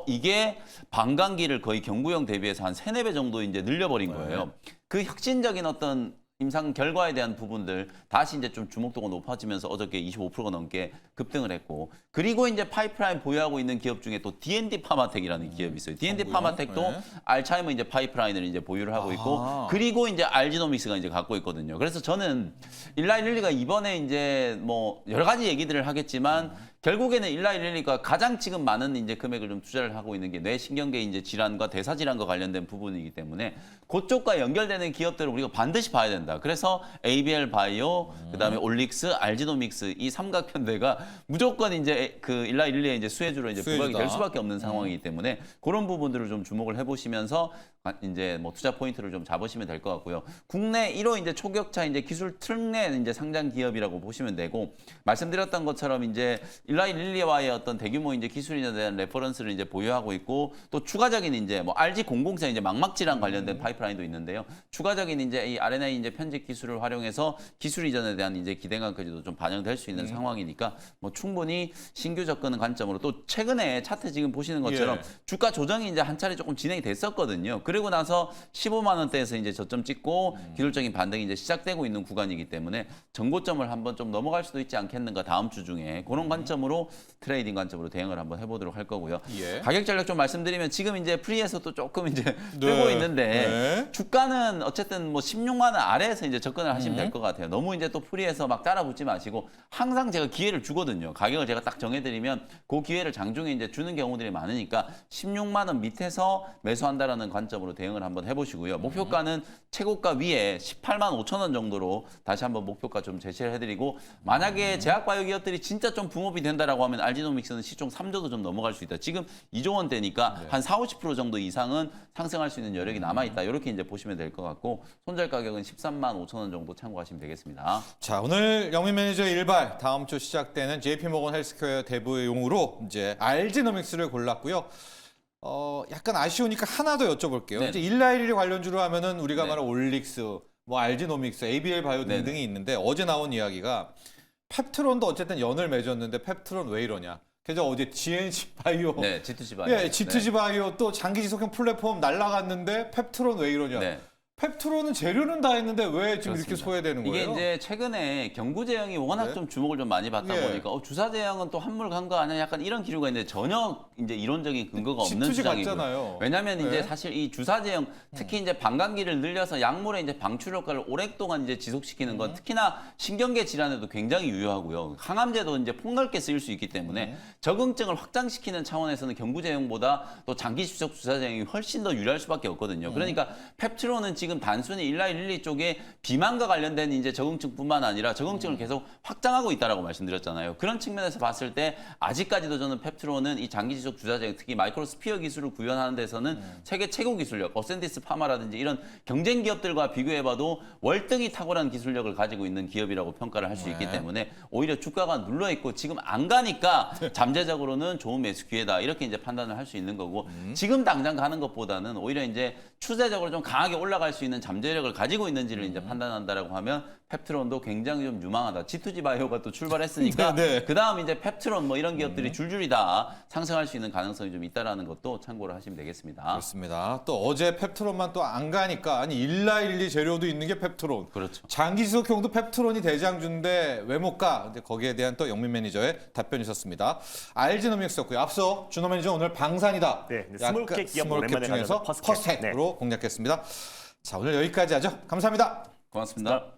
이게 방광기를 거의 경구용 대비해서 한 3-4배 정도 이제 늘려버린 거예요. 그 혁신적인 어떤 임상 결과에 대한 부분들 다시 이제 좀 주목도가 높아지면서 어저께 25%가 넘게 급등을 했고 그리고 이제 파이프라인 보유하고 있는 기업 중에 또 D&D 파마텍이라는 기업이 있어요. D&D 파마텍도 네. 알츠하이머 이제 파이프라인을 이제 보유를 하고 있고 그리고 이제 알지노믹스가 이제 갖고 있거든요. 그래서 저는 일라이릴리가 이번에 이제 뭐 여러 가지 얘기들을 하겠지만 결국에는 일라이릴리가 가장 지금 많은 이제 금액을 좀 투자를 하고 있는 게 뇌신경계 이제 질환과 대사 질환과 관련된 부분이기 때문에 그쪽과 연결되는 기업들을 우리가 반드시 봐야 된다. 그래서 ABL 바이오, 그다음에 올릭스, 알지노믹스 이 삼각편대가 무조건 이제 그 일라이릴리의 이제 수혜주로 이제 부각이 될 수밖에 없는 상황이기 때문에 그런 부분들을 좀 주목을 해보시면서 이제 뭐 투자 포인트를 좀 잡으시면 될 것 같고요. 국내 1호 이제 초격차 이제 기술 특례 이제 상장 기업이라고 보시면 되고 말씀드렸던 것처럼 이제 일라이릴리와의 어떤 대규모 이제 기술에 대한 레퍼런스를 이제 보유하고 있고 또 추가적인 이제 뭐 RG004 이제 망막 질환 관련된 파이프라인도 있는데요. 추가적인 이제 이 RNA 이제 편집 기술을 활용해서 기술 이전에 대한 이제 기대감까지도 좀 반영될 수 있는 상황이니까 뭐 충분히 신규 접근 관점으로 또 최근에 차트 지금 보시는 것처럼 예. 주가 조정이 이제 한 차례 조금 진행이 됐었거든요. 그리고 나서 15만 원대에서 이제 저점 찍고 기술적인 반등이 이제 시작되고 있는 구간이기 때문에 정고점을 한번 좀 넘어갈 수도 있지 않겠는가 다음 주 중에 그런 관점으로 트레이딩 관점으로 대응을 한번 해보도록 할 거고요. 예. 가격 전략 좀 말씀드리면 지금 이제 프리에서도 조금 이제 뜨고 있는데 네. 주가는 어쨌든 뭐 16만 원 아래에서 이제 접근을 하시면 될 것 같아요. 너무 이제 또 프리에서 막 따라붙지 마시고 항상 제가 기회를 주거든요. 가격을 제가 딱 정해드리면 그 기회를 장중에 이제 주는 경우들이 많으니까 16만 원 밑에서 매수한다라는 관점으로 대응을 한번 해보시고요. 목표가는 최고가 위에 18만 5천 원 정도로 다시 한번 목표가 좀 제시를 해드리고 만약에 제약바이오 기업들이 진짜 좀 붕업이 된다라고 하면 알지노믹스는 시총 3조도 좀 넘어갈 수 있다. 지금 2조 원대니까 한 4-50% 정도 이상은 상승할 수 있는 여력이 남아있다. 이렇게 이제 보시면 될 것 같고 손절 가격은 13만 5천 원 정도 참고하시면 되겠습니다. 자, 오늘 영민 매니저의 일발 다음 주 시작되는 JP모건 헬스케어 대부용으로 이제 알지노믹스를 골랐고요. 약간 아쉬우니까 하나 더 여쭤볼게요. 네. 이제 일라이릴리 관련주로 하면은 우리가 네. 말한 올릭스, 뭐 알지노믹스, ABL 바이오 네. 등등이 있는데 어제 나온 이야기가 펩트론도 어쨌든 연을 맺었는데 펩트론 왜 이러냐? 그래서 어제 GNC 바이오, 네, G2G 바이오. 예, G2G 바이오 또 장기 지속형 플랫폼 날라갔는데 펩트론 왜 이러냐? 네. 펩트론은 재료는 다 했는데 왜 지금 이렇게 그렇습니다. 소외되는 이게 거예요? 이제 최근에 경구 제형이 워낙 네. 좀 주목을 좀 많이 받다 예. 보니까 주사 제형은 또 한물 간 거 아니야? 약간 이런 기류가 있는데 전혀 이제 이론적인 근거가 없는 G2G 주장이고요. 같잖아요. 왜냐하면 이제 네. 사실 이 주사 제형 특히 이제 방광기를 늘려서 약물의 이제 방출 효과를 오랫동안 이제 지속시키는 건 특히나 신경계 질환에도 굉장히 유효하고요. 항암제도 이제 폭넓게 쓰일 수 있기 때문에 적응증을 확장시키는 차원에서는 경구 제형보다 또 장기 지속 주사 제형이 훨씬 더 유리할 수밖에 없거든요. 그러니까 펩트론은 지금 단순히 일라이릴리 쪽에 비만과 관련된 이제 적응증뿐만 아니라 적응증을 계속 확장하고 있다라고 말씀드렸잖아요. 그런 측면에서 봤을 때 아직까지도 저는 펩트론은 이 장기 지속 주사 제형 특히 마이크로스피어 기술을 구현하는 데서는 세계 최고 기술력, 어센티스 파마라든지 이런 경쟁 기업들과 비교해봐도 월등히 탁월한 기술력을 가지고 있는 기업이라고 평가를 할 수 있기 때문에 오히려 주가가 눌러 있고 지금 안 가니까 잠재적으로는 좋은 매수 기회다 이렇게 이제 판단을 할 수 있는 거고 지금 당장 가는 것보다는 오히려 이제 추세적으로 좀 강하게 올라갈 수 수 있는 잠재력을 가지고 있는지를 이제 판단한다라고 하면 펩트론도 굉장히 좀 유망하다. G2G 바이오가 또 출발했으니까 네. 그다음 이제 펩트론 뭐 이런 기업들이 줄줄이 다 상승할 수 있는 가능성이 좀 있다라는 것도 참고를 하시면 되겠습니다. 그렇습니다. 또 어제 펩트론만 또 안 가니까 아니 일라일리 재료도 있는 게 펩트론. 그렇죠. 장기지속형도 펩트론이 대장주인데 왜 못 가? 근데 거기에 대한 또 영민 매니저의 답변이 있었습니다. 알지노믹스였고요. 앞서 준호 매니저 오늘 방산이다. 네, 스몰캡 기업 스몰캡 오랜만에 중에서 가져서 퍼스텍으로 공략했습니다. 자 오늘 여기까지 하죠. 감사합니다. 고맙습니다.